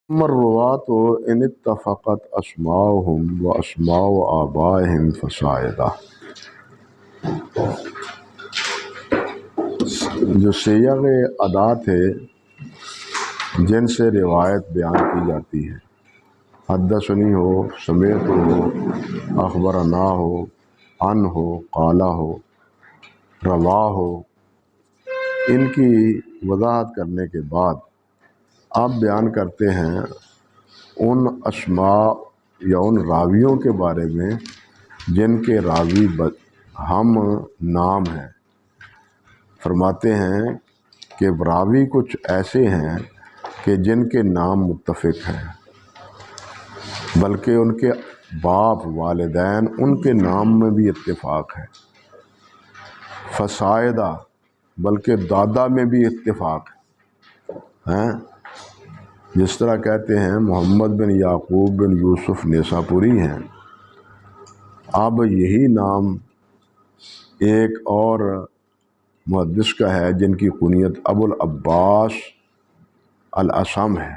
الرواة ان اتفقت اسماؤهم و اسماء آبائهم فصاعدا، جو سیاق ادا تھے جن سے روایت بیان کی جاتی ہے، حدثنی ہو، سمیت ہو، اخبرنا ہو، ان ہو، قالا ہو، روا ہو، ان کی وضاحت کرنے کے بعد آپ بیان کرتے ہیں ان اسماء یا ان راویوں کے بارے میں جن کے راوی ہم نام ہیں۔ فرماتے ہیں کہ راوی کچھ ایسے ہیں کہ جن کے نام متفق ہیں، بلکہ ان کے باپ والدین ان کے نام میں بھی اتفاق ہے، فصاعدہ بلکہ دادا میں بھی اتفاق ہے۔ جس طرح کہتے ہیں محمد بن یعقوب بن یوسف نیساپوری ہیں، اب یہی نام ایک اور محدث کا ہے جن کی کنیت ابو العباس الاصم ہے،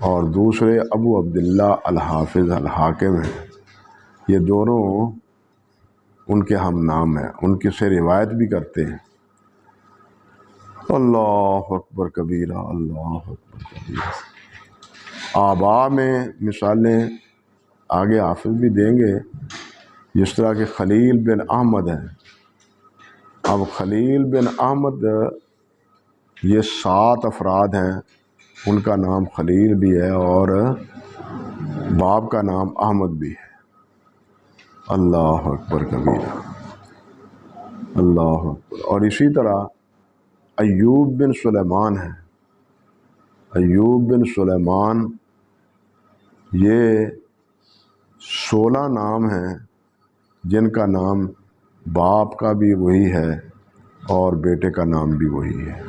اور دوسرے ابو عبداللہ الحافظ الحاکم ہیں۔ یہ دونوں ان کے ہم نام ہیں، ان کے سے روایت بھی کرتے ہیں۔ اللہ اکبر کبیرہ، اللہ اکبر کبیرہ۔ آبا میں مثالیں آگے حافظ بھی دیں گے، جس طرح کہ خلیل بن احمد ہیں۔ اب خلیل بن احمد یہ 7 افراد ہیں، ان کا نام خلیل بھی ہے اور باپ کا نام احمد بھی ہے۔ اللہ اکبر کبیرہ، اللہ اکبر۔ اور اسی طرح ایوب بن سلیمان ہے، ایوب بن سلیمان یہ 16 نام ہیں جن کا نام باپ کا بھی وہی ہے اور بیٹے کا نام بھی وہی ہے۔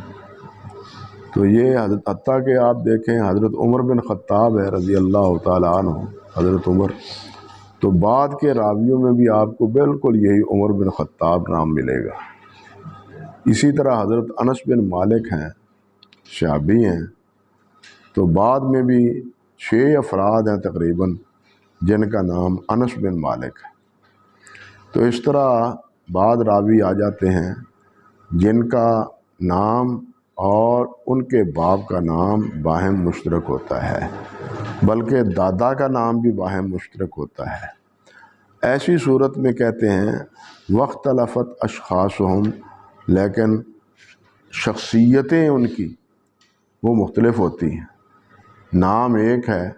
تو یہ حتیٰ کہ آپ دیکھیں حضرت عمر بن خطاب ہے رضی اللہ تعالیٰ عنہ، حضرت عمر، تو بعد کے راویوں میں بھی آپ کو بالکل یہی عمر بن خطاب نام ملے گا۔ اسی طرح حضرت انس بن مالک ہیں، صحابی ہیں، تو بعد میں بھی 6 افراد ہیں تقریباً جن کا نام انس بن مالک ہے۔ تو اس طرح بعد راوی آ جاتے ہیں جن کا نام اور ان کے باپ کا نام باہم مشترک ہوتا ہے، بلکہ دادا کا نام بھی باہم مشترک ہوتا ہے۔ ایسی صورت میں کہتے ہیں واختلفت اشخاصہم، لیکن شخصیتیں ان کی وہ مختلف ہوتی ہیں۔ نام ایک ہے،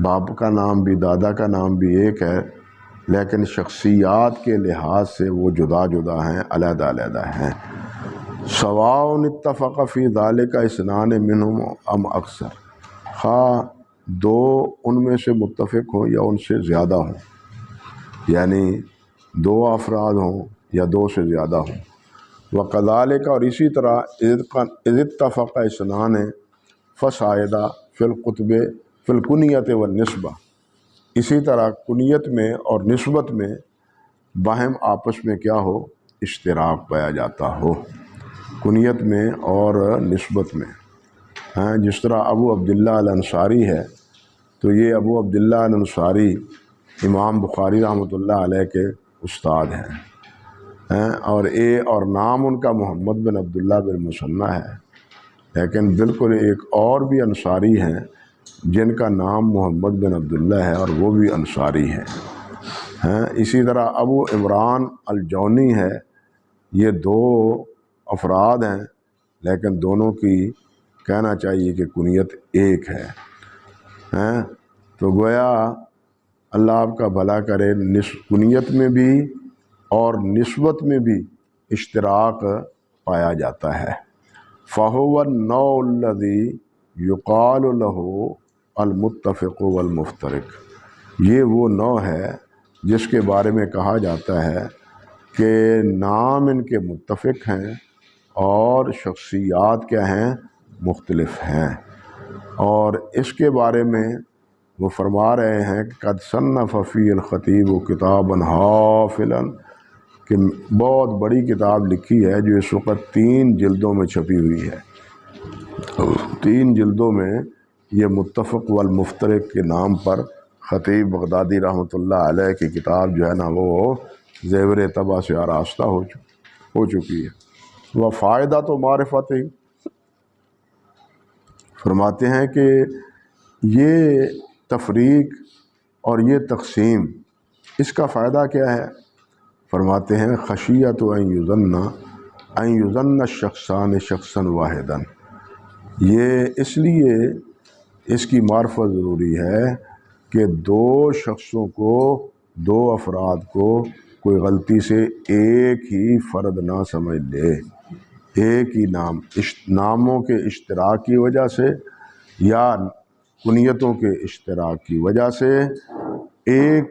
باپ کا نام بھی دادا کا نام بھی ایک ہے، لیکن شخصیات کے لحاظ سے وہ جدا جدا ہیں، علیحدہ علیحدہ ہیں۔ سواء اتفق فی ذلک اثنان منہم ام اکثر، خواہ 2 ان میں سے متفق ہوں یا ان سے زیادہ ہوں، یعنی 2 افراد ہوں یا 2 سے زیادہ ہوں۔ وکذالک، اور اسی طرح اذ اتفق اثنان فصاعدا فی القطب فی الکنیت والنسبہ، اسی طرح کنیت میں اور نسبت میں باہم آپس میں کیا ہو، اشتراک پایا جاتا ہو، کنیت میں اور نسبت میں۔ جس طرح ابو عبداللہ الانصاری ہے، تو یہ ابو عبداللہ الانصاری امام بخاری رحمۃ اللہ علیہ کے استاد ہیں، اور نام ان کا محمد بن عبداللہ بن مثنى ہے، لیکن بالکل ایک اور بھی انصاری ہیں جن کا نام محمد بن عبداللہ ہے اور وہ بھی انصاری ہیں۔ اسی طرح ابو عمران الجونی ہے، یہ 2 افراد ہیں، لیکن دونوں کی کہنا چاہیے کہ کنیت ایک ہے۔ تو گویا اللہ آپ کا بھلا کرے، کنیت میں بھی اور نسبت میں بھی اشتراک پایا جاتا ہے۔ فَهُوَ النَّوْعُ الَّذِي يُقَالُ لَهُ المتفق والمفترق، یہ وہ نوع ہے جس کے بارے میں کہا جاتا ہے کہ نام ان کے متفق ہیں اور شخصیات کیا ہیں، مختلف ہیں۔ اور اس کے بارے میں وہ فرما رہے ہیں کہ قد صنف فی الخطیب کتابا حافلا، کہ بہت بڑی کتاب لکھی ہے جو اس وقت 3 جلدوں میں چھپی ہوئی ہے۔ 3 جلدوں میں یہ متفق والمفترق کے نام پر خطیب بغدادی رحمۃ اللہ علیہ کی کتاب جو ہے نا وہ زیور طبع سے آراستہ ہو چکی ہے۔ وہ فائدہ تو معرفت ہی، فرماتے ہیں کہ یہ تفریق اور یہ تقسیم اس کا فائدہ کیا ہے؟ فرماتے ہیں خشیت ان یظن الشخصان شخصا واحدا، یہ اس لیے اس کی معرفت ضروری ہے کہ 2 شخصوں کو، 2 افراد کو کوئی غلطی سے ایک ہی فرد نہ سمجھ لے، ایک ہی ناموں کے اشتراک کی وجہ سے یا کنیتوں کے اشتراک کی وجہ سے ایک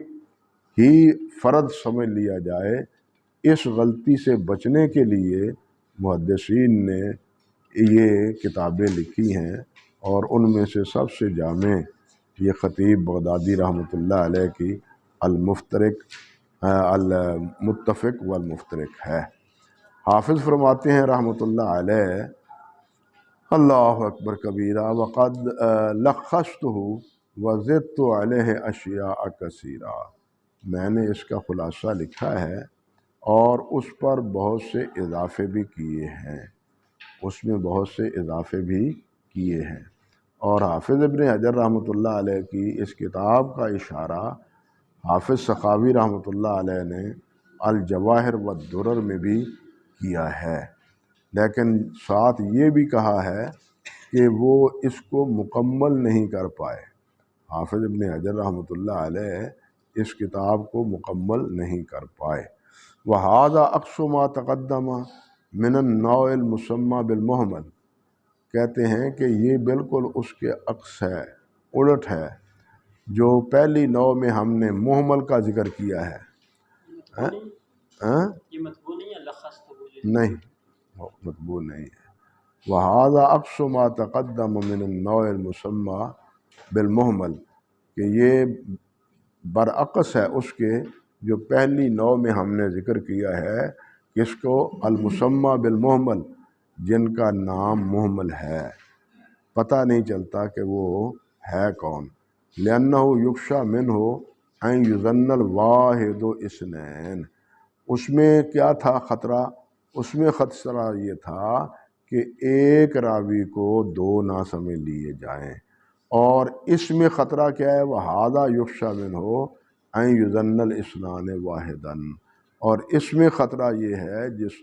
ہی فرد سمجھ لیا جائے۔ اس غلطی سے بچنے کے لیے محدثین نے یہ کتابیں لکھی ہیں، اور ان میں سے سب سے جامع یہ خطیب بغدادی رحمۃ اللہ علیہ کی المتفق والمفترق ہے۔ حافظ فرماتے ہیں رحمۃ اللہ علیہ، اللہ اکبر کبیرہ، وقد لخصتہ وزدت علیہ اشیاء کثیرہ، میں نے اس کا خلاصہ لکھا ہے اور اس پر بہت سے اضافے بھی کیے ہیں، اس میں بہت سے اضافے بھی کیے ہیں۔ اور حافظ ابن حجر رحمۃ اللہ علیہ کی اس کتاب کا اشارہ حافظ سخاوی رحمۃ اللہ علیہ نے الجواہر والدرر میں بھی کیا ہے، لیکن ساتھ یہ بھی کہا ہے کہ وہ اس کو مکمل نہیں کر پائے۔ حافظ ابن حجر رحمۃ اللہ علیہ اس کتاب کو مکمل نہیں کر پائے۔ وَهَذَا أَقْصُ مَا تَقَدَّمَ مِنَ النَّوْعِ الْمُسَمَّى بِالْمُهْمَلِ، کہتے ہیں کہ یہ بالکل اس کے عکس ہے، الٹ ہے، جو پہلی نوع میں ہم نے محمل کا ذکر کیا ہے۔ نہیں، مطبوع نہیں ہے۔ وَهَذَا أَقْصُ مَا تَقَدَّمَ مِنَ النَّوْعِ الْمُسَمَّى بِالْمُهْمَلِ، کہ یہ برعکس ہے اس کے جو پہلی نوع میں ہم نے ذکر کیا ہے، کس کو؟ المسمى بالمہمل، جن کا نام محمل ہے، پتہ نہیں چلتا کہ وہ ہے کون۔ لأنه يخشى منه أن يظن الواحد اثنين، اس میں کیا تھا خطرہ؟ اس میں خطرہ یہ تھا کہ ایک راوی کو 2 نہ سمجھ لیے جائیں، اور اس میں خطرہ کیا ہے؟ وَهَذَا يُخْشَى مِنْهُ أَن يُظَنَّ الْإِثْنَانِ وَاحِدًا، اور اس میں خطرہ یہ ہے جس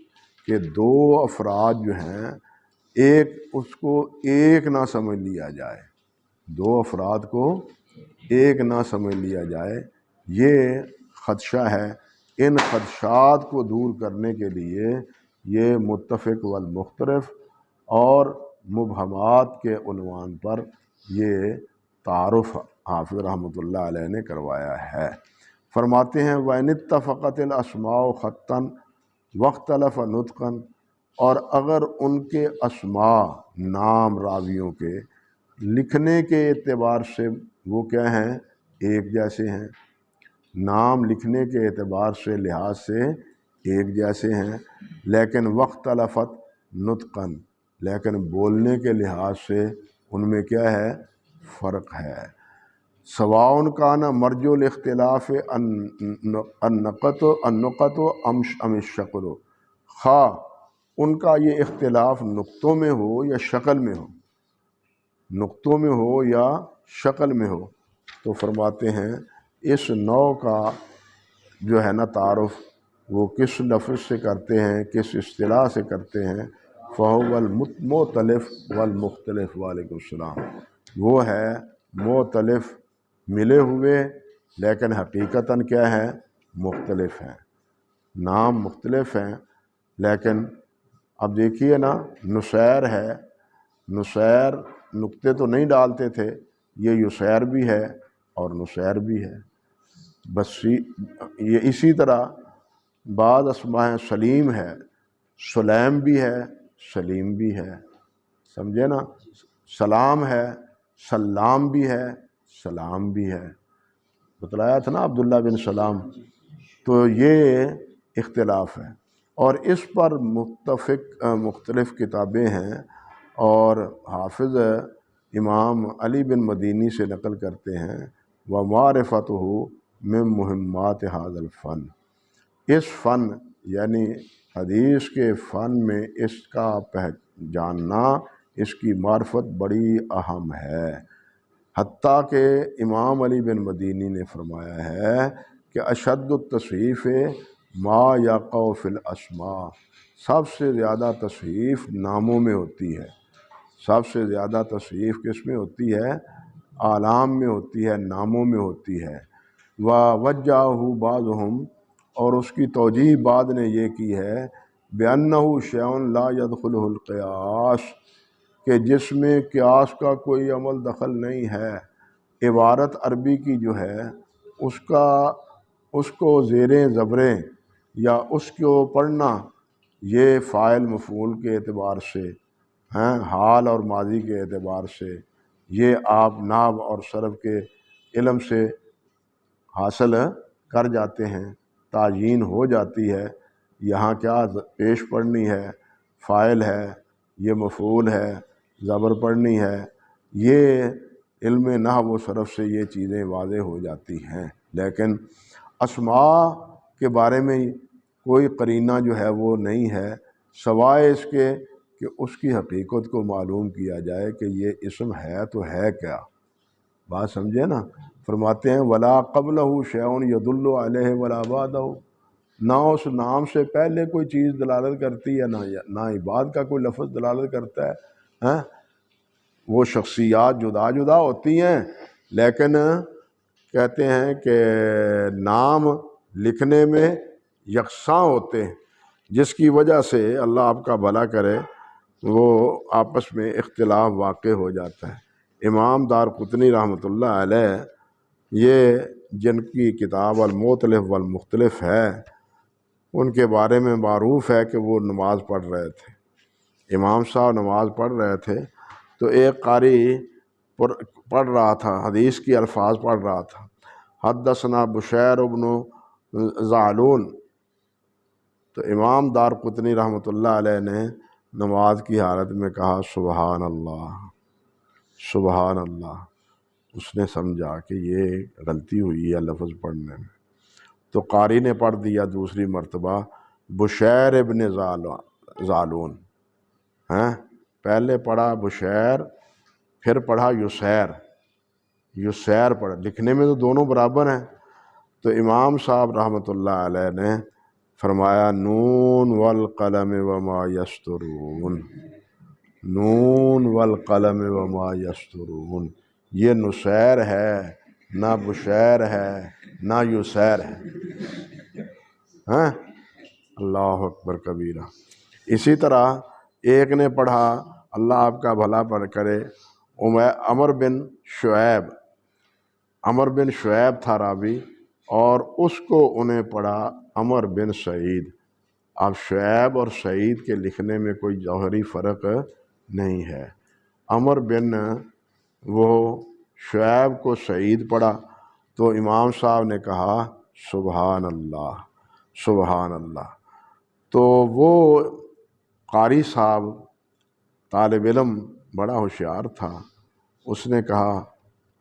کہ 2 افراد جو ہیں اس کو ایک نہ سمجھ لیا جائے، 2 افراد کو ایک نہ سمجھ لیا جائے، یہ خدشہ ہے۔ ان خدشات کو دور کرنے کے لیے یہ متفق والمختلف اور مبہمات کے عنوان پر یہ تعارف حافظ رحمۃ اللہ علیہ نے کروایا ہے۔ فرماتے ہیں وَإِنِ اتَّفَقَتِ الْأَسْمَاءُ خَطًّا وَاخْتَلَفَ نُطْقًا، اور اگر ان کے اسماء، نام راویوں کے لکھنے کے اعتبار سے وہ کیا ہیں؟ ایک جیسے ہیں، نام لکھنے کے اعتبار سے لحاظ سے ایک جیسے ہیں، لیکن واختلفت نطقاً، لیکن بولنے کے لحاظ سے ان میں کیا ہے؟ فرق ہے۔ سواء کان مرجو الاختلاف النقط ام الشکل، خواہ ان کا یہ اختلاف نقطوں میں ہو یا شکل میں ہو، نقطوں میں ہو یا شکل میں ہو، تو فرماتے ہیں اس نوع کا جو ہے نا تعارف وہ کس لفظ سے کرتے ہیں، کس اصطلاح سے کرتے ہیں؟ فَهُوَ الْمُؤْتَلِفُ وَالْمُخْتَلِفُ، وعلیکم السلام، وہ ہے مؤتلف، ملے ہوئے لیکن حقیقتاً کیا ہے؟ مختلف ہیں، نام مختلف ہیں، لیکن اب دیکھیے نا، نصیر ہے، نصیر نقطے تو نہیں ڈالتے تھے، یہ یسیر بھی ہے اور نصیر بھی ہے، بس یہ اسی طرح بعض اسماء ہیں، سلیم ہے، سلیم بھی ہے، سلیم بھی ہے، سمجھے نا، سلام ہے، سلام بھی ہے، سلام بھی ہے، بتلایا تھا نا عبداللہ بن سلام، تو یہ اختلاف ہے، اور اس پر مختلف کتابیں ہیں، اور حافظ امام علی بن مدینی سے نقل کرتے ہیں وَمَعْرِفَتُهُ مِن مہمات هذا الفن، اس فن یعنی حدیث کے فن میں اس کا جاننا، اس کی معرفت بڑی اہم ہے۔ حتیٰ کہ امام علی بن مدینی نے فرمایا ہے کہ اشد التصحیف ما یقع فی الاسماء، سب سے زیادہ تصحیف ناموں میں ہوتی ہے، سب سے زیادہ تصحیف کس میں ہوتی ہے؟ اعلام میں ہوتی ہے، ناموں میں ہوتی ہے۔ وَوَجَّهُ بَعْضُهُمْ، اور اس کی توجیہ بعد نے یہ کی ہے بِأَنَّهُ شَيْءٌ لَا يَدْخُلُهُ الْقِيَاسُ، کہ جس میں قیاس کا کوئی عمل دخل نہیں ہے۔ عبارت عربی کی جو ہے اس کو زیریں زبریں یا اس کو پڑھنا، یہ فاعل مفعول کے اعتبار سے ہیں، حال اور ماضی کے اعتبار سے، یہ آپ نحو اور صرف کے علم سے حاصل کر جاتے ہیں، تعیین ہو جاتی ہے۔ یہاں کیا پیش پڑھنی ہے، فاعل ہے، یہ مفعول ہے، زبر پڑھنی ہے، یہ علم نحو و صرف سے یہ چیزیں واضح ہو جاتی ہیں۔ لیکن اسماء کے بارے میں کوئی قرینہ جو ہے وہ نہیں ہے، سوائے اس کے کہ اس کی حقیقت کو معلوم کیا جائے کہ یہ اسم ہے تو ہے کیا۔ بات سمجھے نا؟ فرماتے ہیں وَلَا قَبْلَهُ شَيْءٌ يَدُلُّ عَلَيْهِ وَلَا بَعْدَهُ، نہ اس نام سے پہلے کوئی چیز دلالت کرتی ہے، نہ ہی بعد کا کوئی لفظ دلالت کرتا ہے۔ وہ شخصیات جدا جدا ہوتی ہیں، لیکن کہتے ہیں کہ نام لکھنے میں یکساں ہوتے ہیں، جس کی وجہ سے اللہ آپ کا بھلا کرے وہ آپس میں اختلاف واقع ہو جاتا ہے۔ امام دارقطنی رحمۃ اللہ علیہ، یہ جن کی کتاب المختلف والمختلف ہے، ان کے بارے میں معروف ہے کہ وہ نماز پڑھ رہے تھے، امام صاحب نماز پڑھ رہے تھے تو ایک قاری پڑھ رہا تھا، حدیث کی الفاظ پڑھ رہا تھا، حدثنا بشیر بن زعلون، تو امام دارقطنی رحمۃ اللہ علیہ نے نماز کی حالت میں کہا سبحان اللہ سبحان اللہ۔ اس نے سمجھا کہ یہ غلطی ہوئی ہے لفظ پڑھنے میں، تو قاری نے پڑھ دیا دوسری مرتبہ بشیر ابن زعلون، پہلے پڑھا بشیر، پھر پڑھا یسیر، یسیر پڑھا، لکھنے میں تو دونوں برابر ہیں۔ تو امام صاحب رحمۃ اللہ علیہ نے فرمایا نون والقلم وما یسطرون، نون والقلم وما یسطرون، یہ نسیر ہے، نہ بشیر ہے، نہ یسیر ہے۔ اللہ اکبر کبیرہ۔ اسی طرح ایک نے پڑھا، اللہ آپ کا بھلا کرے، عمر بن شعیب، عمر بن شعیب تھا راوی، اور اس کو انہیں پڑھا عمر بن سعید۔ اب شعیب اور سعید کے لکھنے میں کوئی جوہری فرق نہیں ہے۔ عمر بن وہ شعیب کو سعید پڑھا، تو امام صاحب نے کہا سبحان اللہ سبحان اللہ۔ تو وہ قاری صاحب طالب علم بڑا ہوشیار تھا، اس نے کہا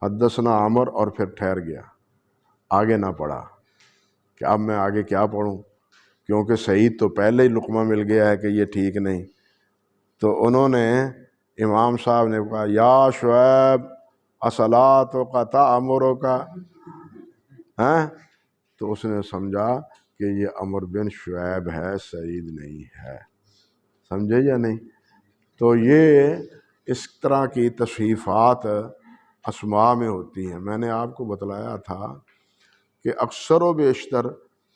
حدثنا عمر، اور پھر ٹھہر گیا، آگے نہ پڑھا کہ اب میں آگے کیا پڑھوں، کیونکہ سعید تو پہلے ہی لقمہ مل گیا ہے کہ یہ ٹھیک نہیں۔ تو انہوں نے امام صاحب نے کہا یا شعیب اصلاۃ کا عمروں کا، تو اس نے سمجھا کہ یہ عمر بن شعیب ہے، سعید نہیں ہے۔ سمجھے یا نہیں؟ تو یہ اس طرح کی تصحیفات اسماء میں ہوتی ہیں۔ میں نے آپ کو بتلایا تھا کہ اکثر و بیشتر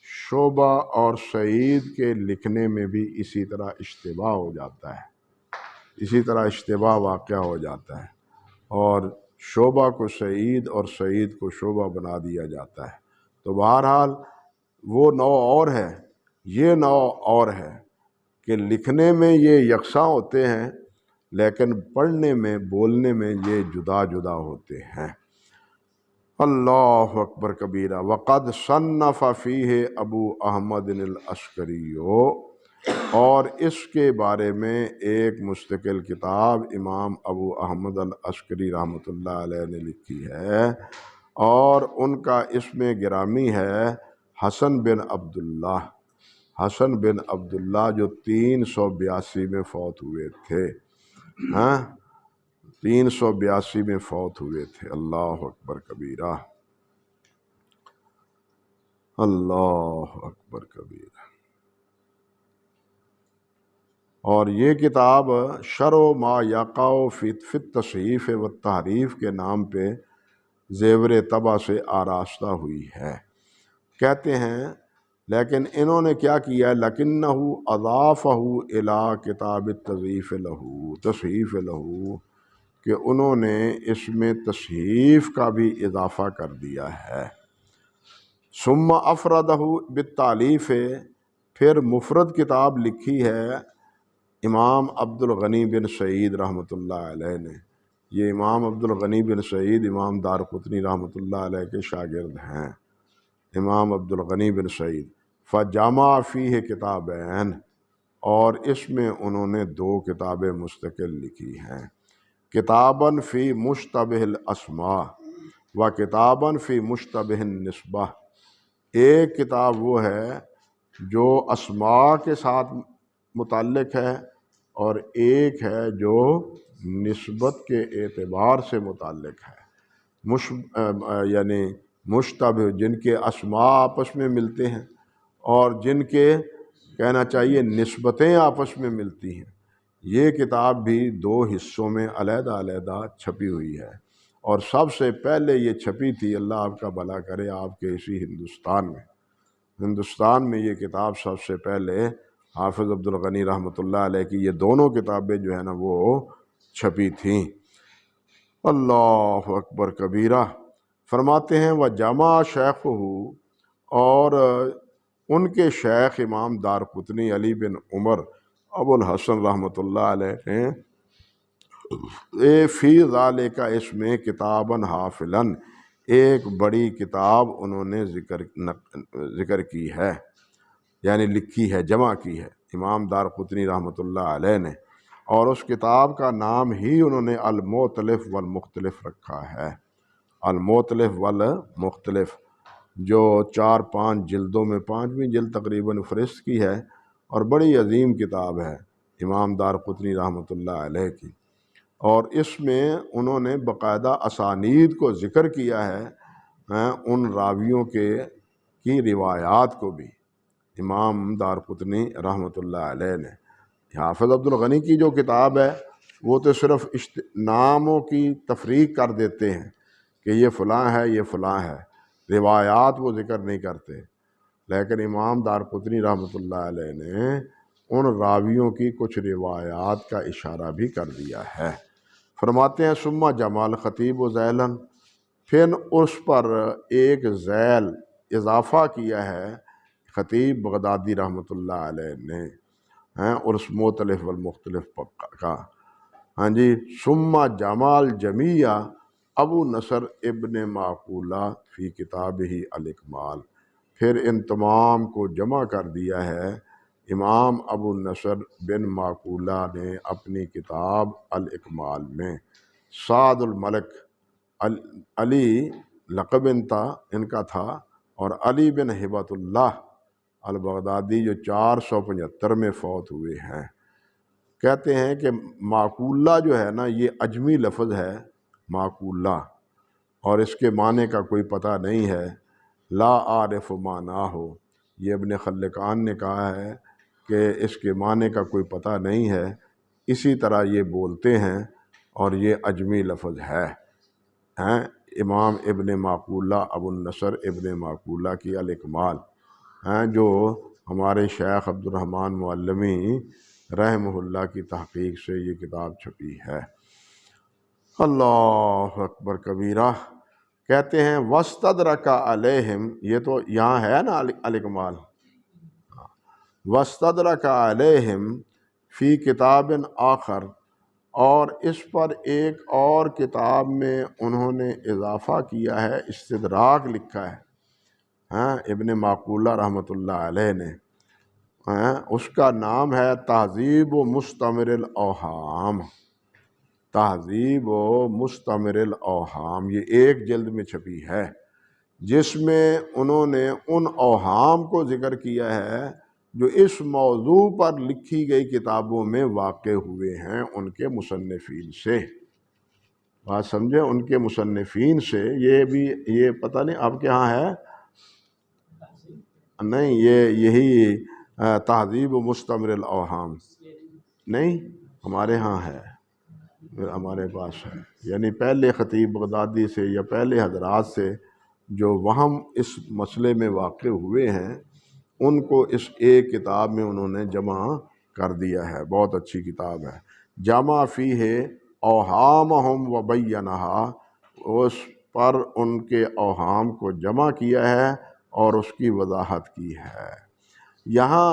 شعبہ اور سعید کے لکھنے میں بھی اسی طرح اشتباہ ہو جاتا ہے، اسی طرح اشتباہ واقع ہو جاتا ہے، اور شعبہ کو سعید اور سعید کو شعبہ بنا دیا جاتا ہے۔ تو بہرحال وہ نوع اور ہے، یہ نوع اور ہے کہ لکھنے میں یہ یکساں ہوتے ہیں، لیکن پڑھنے میں بولنے میں یہ جدا جدا ہوتے ہیں۔ اللہ اکبر کبیرہ۔ وقد صنف فیہ ابو احمد العسکری، اور اس کے بارے میں ایک مستقل کتاب امام ابو احمد العسکری رحمۃ اللہ علیہ نے لکھی ہے، اور ان کا اس میں گرامی ہے حسن بن عبداللہ، حسن بن عبداللہ جو 382 میں فوت ہوئے تھے، ہاں 382 میں فوت ہوئے تھے۔ اللہ اکبر کبیرہ، اللہ اکبر کبیرہ۔ اور یہ کتاب شرح ما یقع فی التصحیف و تحریف کے نام پہ زیور طبع سے آراستہ ہوئی ہے۔ کہتے ہیں لیکن انہوں نے کیا کیا، لکنہ اضافہ الی کتاب تصحیف لہو، کہ انہوں نے اس میں تصحیف کا بھی اضافہ کر دیا ہے۔ ثم افردہ بالتالیف، پھر مفرد کتاب لکھی ہے امام عبد الغنی بن سعید رحمۃ اللہ علیہ نے۔ یہ امام عبد الغنی بن سعید امام دارقطنی رحمۃ اللہ علیہ کے شاگرد ہیں، امام عبد الغنی بن سعید۔ فجمع فیہ کتابین، اور اس میں انہوں نے 2 کتابیں مستقل لکھی ہیں، کتاباً فی مشتبہ الاسماء و کتاباً فی مشتبہ النسبہ۔ ایک کتاب وہ ہے جو اسماء کے ساتھ متعلق ہے، اور ایک ہے جو نسبت کے اعتبار سے متعلق ہے، یعنی مشتبہ جن کے اسماء آپس میں ملتے ہیں، اور جن کے کہنا چاہیے نسبتیں آپس میں ملتی ہیں۔ یہ کتاب بھی 2 حصوں میں علیحدہ علیحدہ چھپی ہوئی ہے، اور سب سے پہلے یہ چھپی تھی، اللہ آپ کا بھلا کرے، آپ کے اسی ہندوستان میں یہ کتاب سب سے پہلے حافظ عبد الغنی رحمۃ اللہ علیہ کی یہ دونوں کتابیں جو ہے نا وہ چھپی تھیں۔ اللہ اکبر کبیرہ۔ فرماتے ہیں وجمع شیخہ، اور ان کے شیخ امام دارقطنی علی بن عمر ابو الحسن رحمۃ اللہ علیہ نے فی ذالک، اس میں کتاباً حافلاً، ایک بڑی کتاب انہوں نے ذکر کی ہے، یعنی لکھی ہے، جمع کی ہے امام دارقطنی رحمۃ اللہ علیہ نے، اور اس کتاب کا نام ہی انہوں نے المختلف والمختلف رکھا ہے۔ المختلف والمختلف، جو 4-5 جلدوں میں 5ویں جلد تقریباً فہرست کی ہے، اور بڑی عظیم کتاب ہے امام دارقطنی رحمۃ اللہ علیہ کی۔ اور اس میں انہوں نے باقاعدہ اسانید کو ذکر کیا ہے، ان راویوں کی روایات کو بھی امام دارقطنی رحمۃ اللہ علیہ نے۔ حافظ عبد الغنی کی جو کتاب ہے وہ تو صرف ناموں کی تفریق کر دیتے ہیں کہ یہ فلاں ہے، یہ فلاں ہے، روایات وہ ذکر نہیں کرتے، لیکن امام دارقطنی رحمۃ اللہ علیہ نے ان راویوں کی کچھ روایات کا اشارہ بھی کر دیا ہے۔ فرماتے ہیں ثم جمال خطیب و ذیلاً، پھر اس پر ایک ذیل اضافہ کیا ہے خطیب بغدادی رحمۃ اللہ علیہ نے، اور اس مختلف والمختلف کا، ہاں جی۔ ثم جمال جمیع ابو نصر ابن معقولہ فی کتابہ الاکمال، پھر ان تمام کو جمع کر دیا ہے امام ابو نصر بن معقولہ نے اپنی کتاب الاکمال میں۔ سعد الملک علی لقب ان کا تھا، اور علی بن ہبۃ اللہ البغدادی جو 475 میں فوت ہوئے ہیں۔ کہتے ہیں کہ معقولہ جو ہے نا یہ عجمی لفظ ہے، معقولہ، اور اس کے معنی کا کوئی پتہ نہیں ہے، لا عارف معنی ہو، یہ ابن خلقان نے کہا ہے کہ اس کے معنی کا کوئی پتہ نہیں ہے، اسی طرح یہ بولتے ہیں، اور یہ عجمی لفظ ہے۔ امام ابن معقولہ ابو النصر ابن معقولہ کی الاکمال، جو ہمارے شیخ عبد الرحمن معلمی رحمہ اللہ کی تحقیق سے یہ کتاب چھپی ہے۔ اللہ اکبر کبیرہ۔ کہتے ہیں وَاسْتَدْرَكَ عَلَيْهِمْ، یہ تو یہاں ہے نا الاکمال، وَاسْتَدْرَكَ عَلَيْهِمْ فی کتاب آخر، اور اس پر ایک اور کتاب میں انہوں نے اضافہ کیا ہے، استدراک لکھا ہے ابن معقولہ رحمۃ اللہ علیہ نے، اس کا نام ہے تہذیب و مستمر الاوہام، تہذیب و مستمر الاوہام، یہ ایک جلد میں چھپی ہے، جس میں انہوں نے ان اوہام کو ذکر کیا ہے جو اس موضوع پر لکھی گئی کتابوں میں واقع ہوئے ہیں ان کے مصنفین سے۔ بات سمجھے؟ ان کے مصنفین سے۔ یہ بھی یہ پتہ نہیں آپ کے ہاں ہے نہیں، یہی تہذیب و مستمر الاوہام نہیں، ہمارے ہاں ہے، ہمارے پاس ہے، یعنی پہلے خطیب بغدادی سے یا پہلے حضرات سے جو وہم اس مسئلے میں واقع ہوئے ہیں ان کو اس ایک کتاب میں انہوں نے جمع کر دیا ہے۔ بہت اچھی کتاب ہے، جمع فیہ اوہامہم و بینہا، اس پر ان کے اوہام کو جمع کیا ہے اور اس کی وضاحت کی ہے۔ یہاں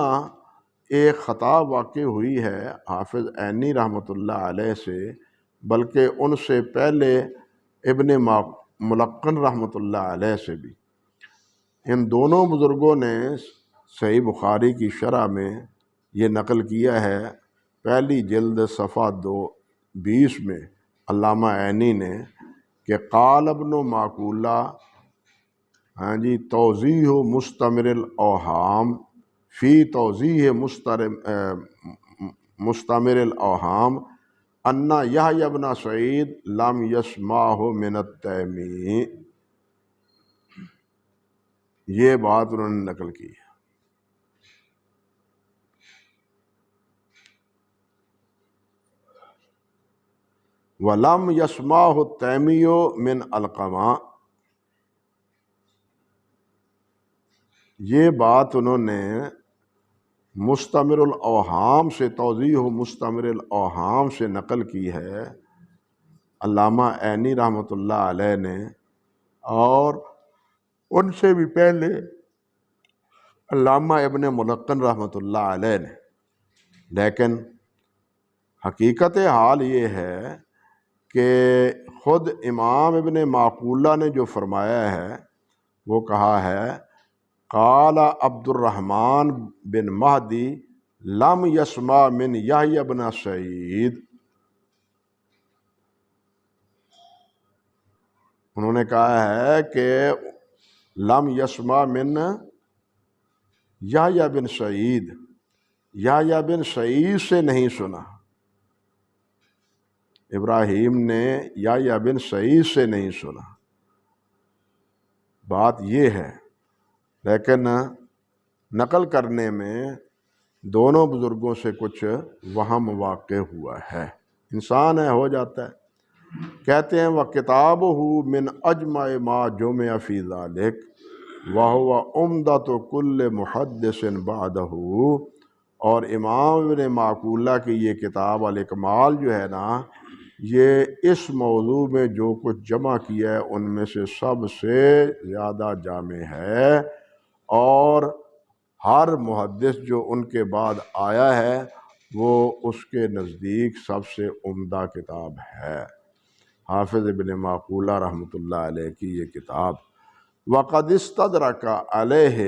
ایک خطا واقع ہوئی ہے حافظ عینی رحمۃ اللہ علیہ سے، بلکہ ان سے پہلے ابن ملقن رحمۃ اللہ علیہ سے بھی۔ ان دونوں بزرگوں نے صحیح بخاری کی شرح میں یہ نقل کیا ہے، پہلی جلد صفحہ 220 میں علامہ عینی نے کہ قال ابن معقولہ، ہاں جی، توضیح مستمر الاوہام فی توضیح مستمر الاوہام ان یحییٰ ابن سعید لم یسمعہ من التیمی، یہ بات انہوں نے نقل کی ہے۔ وَلَمْ يَسْمَعْهُ التَّيْمِيُّ مِنْ علقمہ، یہ بات انہوں نے مستمر الاوہام سے، توضیح مستمر الاوہام سے نقل کی ہے علامہ عینی رحمۃ اللہ علیہ نے، اور ان سے بھی پہلے علامہ ابن ملقن رحمۃ اللہ علیہ نے۔ لیکن حقیقت حال یہ ہے کہ خود امام ابن معقولہ نے جو فرمایا ہے وہ کہا ہے قال عبد الرحمن بن مہدی لم یسمع من یحییٰ بن سعید، انہوں نے کہا ہے کہ لم یسمع من یحییٰ بن سعید، یحییٰ بن سعید سے نہیں سنا، ابراہیم نے یحییٰ بن سعید سے نہیں سنا، بات یہ ہے۔ لیکن نقل کرنے میں دونوں بزرگوں سے کچھ وہم واقع ہوا ہے، انسان ہے، ہو جاتا ہے۔ کہتے ہیں وَكِتَابُهُ مِنْ أَجْمَعِ مَا جُمِعَ فِي ذَلِكَ وَهُوَ عُمْدَةُ كُلِّ مُحَدِّثٍ بَعْدَهُ، اور امام ابن معقولہ کی یہ کتاب الاکمال جو ہے نا، یہ اس موضوع میں جو کچھ جمع کیا ہے ان میں سے سب سے زیادہ جامع ہے، اور ہر محدث جو ان کے بعد آیا ہے وہ اس کے نزدیک سب سے عمدہ کتاب ہے، حافظ ابن معقولہ رحمۃ اللہ علیہ کی یہ کتاب۔ وقد استدرک علیہ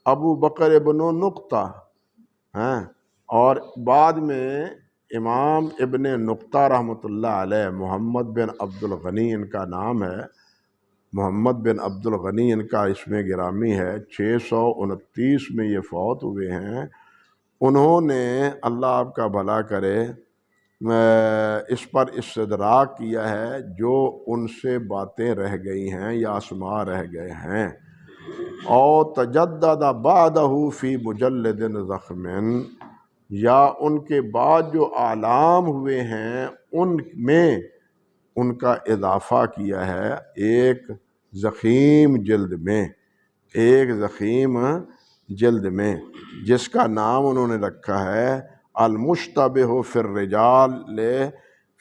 ابو بکر ابن نقطہ، اور بعد میں امام ابن نقطہ رحمۃ اللہ علیہ، محمد بن عبد الغنی ان کا نام ہے، محمد بن عبد الغنی ان کا اس میں گرامی ہے، 629 میں یہ فوت ہوئے ہیں۔ انہوں نے، اللہ آپ کا بھلا کرے، اس پر استدراک کیا ہے جو ان سے باتیں رہ گئی ہیں یا اسماء رہ گئے ہیں، اور تجدد بعدہ فی مجلد ضخم، یا ان کے بعد جو اعلام ہوئے ہیں ان میں ان کا اضافہ کیا ہے ایک ضخیم جلد میں، ایک ضخیم جلد میں، جس کا نام انہوں نے رکھا ہے المشتبہ فی الرجال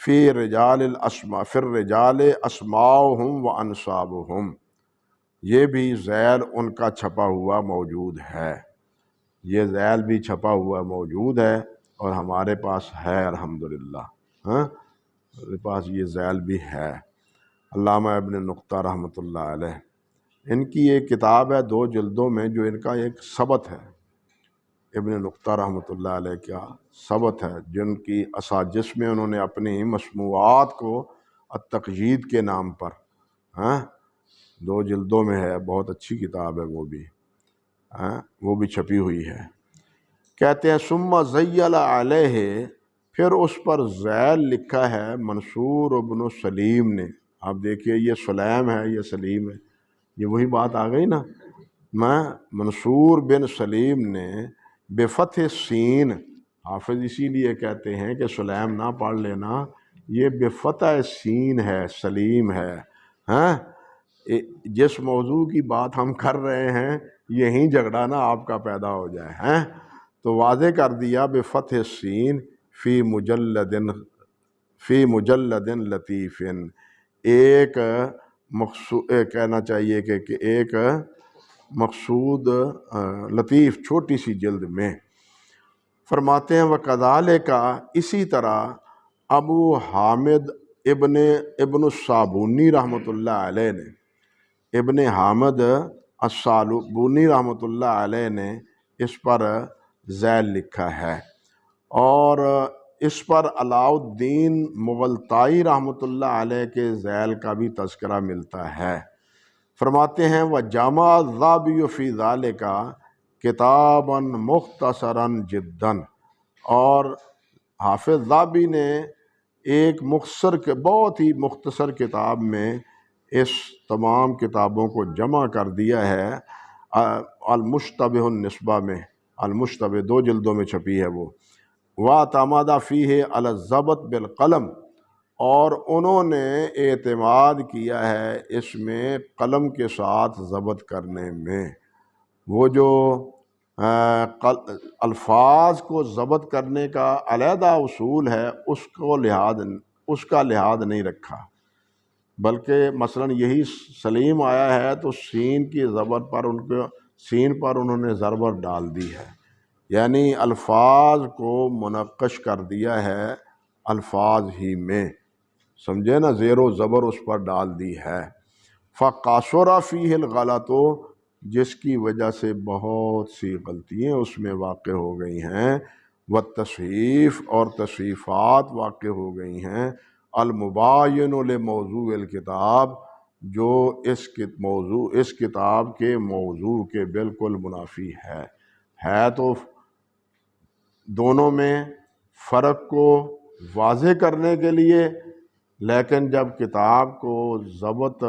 فی رجال الاسماء، فی الرجال اسماؤہم و انصابہم، یہ بھی ذیل ان کا چھپا ہوا موجود ہے، یہ ذیل بھی چھپا ہوا موجود ہے، اور ہمارے پاس ہے الحمدللہ، ہمارے پاس یہ ذیل بھی ہے، علامہ ابن نقطہ رحمۃ اللہ علیہ۔ ان کی ایک کتاب ہے 2 جلدوں میں جو ان کا ایک ثبت ہے، ابن نقطہ رحمۃ اللہ علیہ کا ثبت ہے، جن کی اساجس میں انہوں نے اپنی مصنوعات کو التقیید کے نام پر 2 جلدوں میں ہے، بہت اچھی کتاب ہے وہ بھی چھپی ہوئی ہے۔ کہتے ہیں ثم زیل علیہ، پھر اس پر ذیل لکھا ہے منصور ابن سلیم نے۔ آپ دیکھیے یہ سلیم ہے، یہ سلیم ہے، یہ وہی بات آ گئی نا۔ منصور بن سلیم نے بفتح سین، حافظ اسی لیے کہتے ہیں کہ سلیم نہ پڑھ لینا، یہ بفتح سین ہے، سلیم ہے۔ جس موضوع کی بات ہم کر رہے ہیں یہیں جھگڑا نا آپ کا پیدا ہو جائے تو واضح کر دیا بفتح السین فی مجلد لطیف، ایک مقصود کہنا چاہیے کہ ایک مقصود لطیف چھوٹی سی جلد میں۔ فرماتے ہیں وَكَذَلِكَ، اسی طرح ابو حامد ابن الصابونی رحمۃ اللہ علیہ نے، ابن حامد الصابونی رحمۃ اللہ علیہ نے اس پر ذیل لکھا ہے، اور اس پر علاء الدین مغلطائی رحمۃ اللہ علیہ کے ذیل کا بھی تذکرہ ملتا ہے۔ فرماتے ہیں وَجَمَعَ الذَّهْبِيُّ فِي ذَلِكَ کتابًا مختصراً جداً، اور حافظ ذہبی نے ایک بہت ہی مختصر کتاب میں اس تمام کتابوں کو جمع کر دیا ہے، المشتبہ النسبہ میں، المشتبہ 2 جلدوں میں چھپی ہے وہ۔ وَاعْتَمَدَ فِيهِ عَلَى الضَّبْطِ بِالْقَلَمِ، اور انہوں نے اعتماد کیا ہے اس میں قلم کے ساتھ ضبط کرنے میں۔ وہ جو الفاظ کو ضبط کرنے کا علیحدہ اصول ہے اس کا لحاظ نہیں رکھا، بلکہ مثلا یہی سلیم آیا ہے تو سین کی زبر پر سین پر انہوں نے ضربت ڈال دی ہے، یعنی الفاظ کو منقش کر دیا ہے الفاظ ہی میں، سمجھے نا، زیر و زبر اس پر ڈال دی ہے۔ فَقَاصُرَ فِيهِ الْغَلَطُ، جس کی وجہ سے بہت سی غلطیاں اس میں واقع ہو گئی ہیں، والتصحیف، اور تصحیفات واقع ہو گئی ہیں، المباین لموضوع الکتاب، جو اس کتاب کے موضوع کے بالکل منافی ہے تو دونوں میں فرق کو واضح کرنے کے لیے، لیکن جب کتاب کو ضبط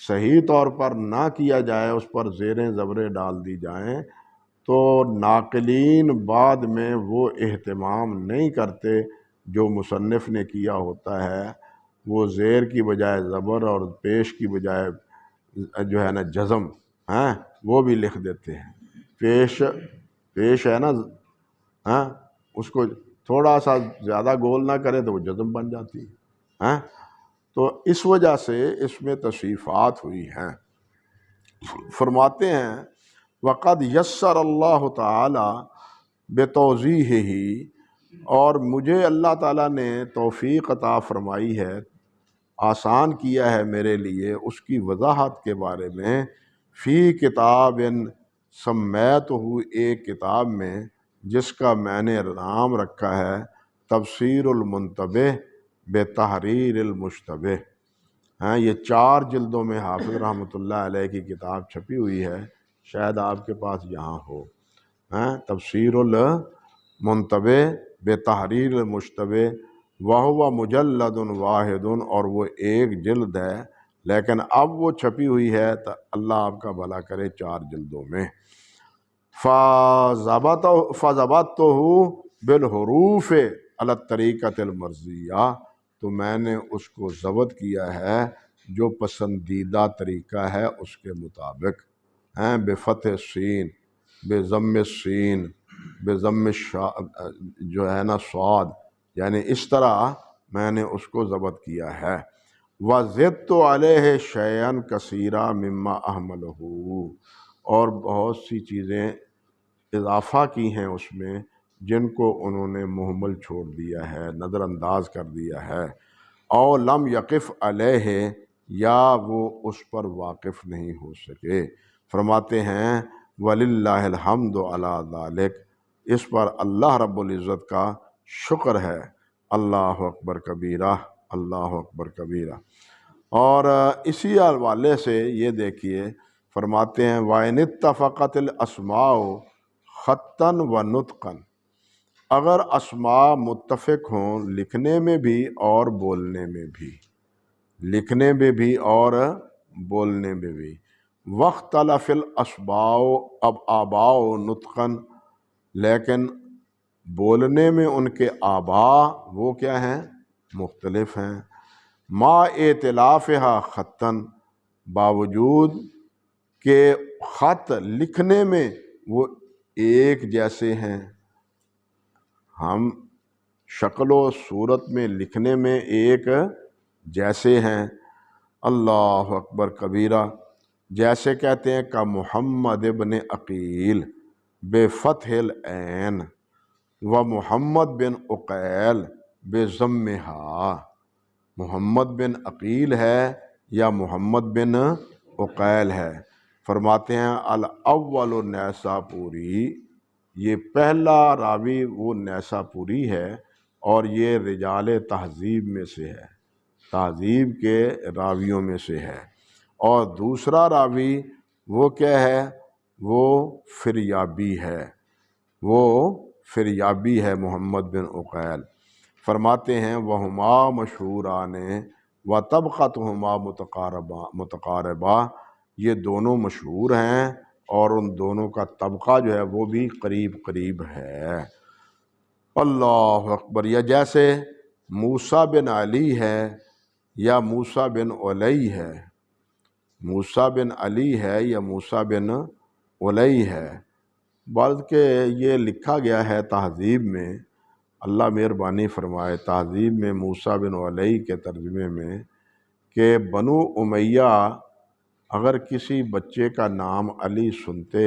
صحیح طور پر نہ کیا جائے، اس پر زیریں زبریں ڈال دی جائیں، تو ناقلین بعد میں وہ اہتمام نہیں کرتے جو مصنف نے کیا ہوتا ہے، وہ زیر کی بجائے زبر اور پیش کی بجائے جو ہے نا جزم وہ بھی لکھ دیتے ہیں۔ پیش ہے نا اس کو تھوڑا سا زیادہ گول نہ کرے تو وہ جزم بن جاتی ہے، تو اس وجہ سے اس میں تصحیفات ہوئی ہیں۔ فرماتے ہیں وَقَدْ يَسَّرَ اللَّهُ تَعَالَى بِتَوْضِيحِهِ، اور مجھے اللہ تعالیٰ نے توفیق عطا فرمائی ہے، آسان کیا ہے میرے لیے اس کی وضاحت کے بارے میں، فی کتاب سمیتہ، ایک کتاب میں جس کا میں نے نام رکھا ہے تفسیر المنتبہ بتحریر المشتبہ۔ یہ 4 جلدوں میں حافظ رحمۃ اللہ علیہ کی کتاب چھپی ہوئی ہے، شاید آپ کے پاس یہاں ہو، تفسیر المنتبہ بتحریر المشتبہ، وہو مجلد واحد، اور وہ ایک جلد ہے، لیکن اب وہ چھپی ہوئی ہے تو اللہ آپ کا بھلا کرے 4 جلدوں میں۔ فَضَبَطْتُهُ بِالْحُرُوفِ عَلَى الطَّرِيقَةِ الْمَرْضِيَّةِ، تو میں نے اس کو ضبط کیا ہے جو پسندیدہ طریقہ ہے اس کے مطابق، بفتح السین، بضم السین، بضم جو ہے نا صاد، یعنی اس طرح میں نے اس کو ضبط کیا ہے۔ وَزِدْتُ عَلَيْهِ شَيْئًا كَثِيرًا مِمَّا أَهْمَلَهُ، اور بہت سی چیزیں اضافہ کی ہیں اس میں جن کو انہوں نے مہمل چھوڑ دیا ہے، نظر انداز کر دیا ہے، او لم یقف علیہ، یا وہ اس پر واقف نہیں ہو سکے۔ فرماتے ہیں وَلِلَّهِ الْحَمْدُ عَلَى ذَلِكَ، اس پر اللہ رب العزت کا شکر ہے۔ اللہ اکبر کبیرہ، اللہ اکبر کبیرہ۔ اور اسی حوالے سے یہ دیکھیے فرماتے ہیں وَإِنِ اتَّفَقَتِ الْأَسْمَاءُ خطاً وَنُطْقًا، اگر اسماء متفق ہوں لکھنے میں بھی اور بولنے میں بھی، لکھنے میں بھی اور بولنے میں بھی۔ وَاخْتَلَفِ الْأَسْبَاءُ، اب آباء نُطْقًا، لیکن بولنے میں ان کے آباء وہ کیا ہیں؟ مختلف ہیں۔ ما ائتلافہا خطاً، باوجود کہ خط لکھنے میں وہ ایک جیسے ہیں، ہم شکل و صورت میں لکھنے میں ایک جیسے ہیں۔ اللہ اکبر کبیرہ، جیسے کہتے ہیں کہ محمد ابن عقیل بے فتح العین و محمد بن عقیل بے ضمہا، محمد بن عقیل ہے یا محمد بن عقیل ہے۔ فرماتے ہیں الاول نیساپوری، یہ پہلا راوی وہ نیساپوری ہے اور یہ رجال تہذیب میں سے ہے، تہذیب کے راویوں میں سے ہے۔ اور دوسرا راوی وہ کیا ہے؟ وہ فریابی ہے، وہ فریابی ہے محمد بن عقیل۔ فرماتے ہیں وہما مشہوران و طبقتہما متقاربہ، یہ دونوں مشہور ہیں اور ان دونوں کا طبقہ جو ہے وہ بھی قریب قریب ہے۔ اللہ اکبر۔ یا جیسے موسیٰ بن علی ہے یا موسیٰ بن علی ہے، موسیٰ بن علی ہے یا موسیٰ بن علی ہے، بلکہ یہ لکھا گیا ہے تہذیب میں، اللہ مہربانی فرمائے، تہذیب میں موسیٰ بن علی کے ترجمے میں کہ بنو امیہ اگر کسی بچے کا نام علی سنتے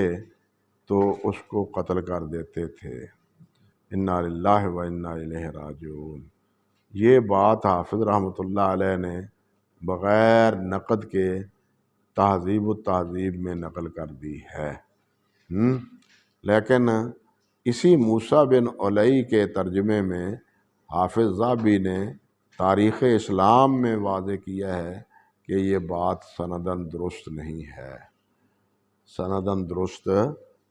تو اس کو قتل کر دیتے تھے۔ انا للہ و انا الیہ راجعون۔ یہ بات حافظ رحمۃ اللہ علیہ نے بغیر نقد کے تہذیب التہذیب میں نقل کر دی ہے۔ لیکن اسی موسیٰ بن علی کے ترجمے میں حافظ ذہبی نے تاریخ اسلام میں واضح کیا ہے کہ یہ بات سنداً درست نہیں ہے، سنداً درست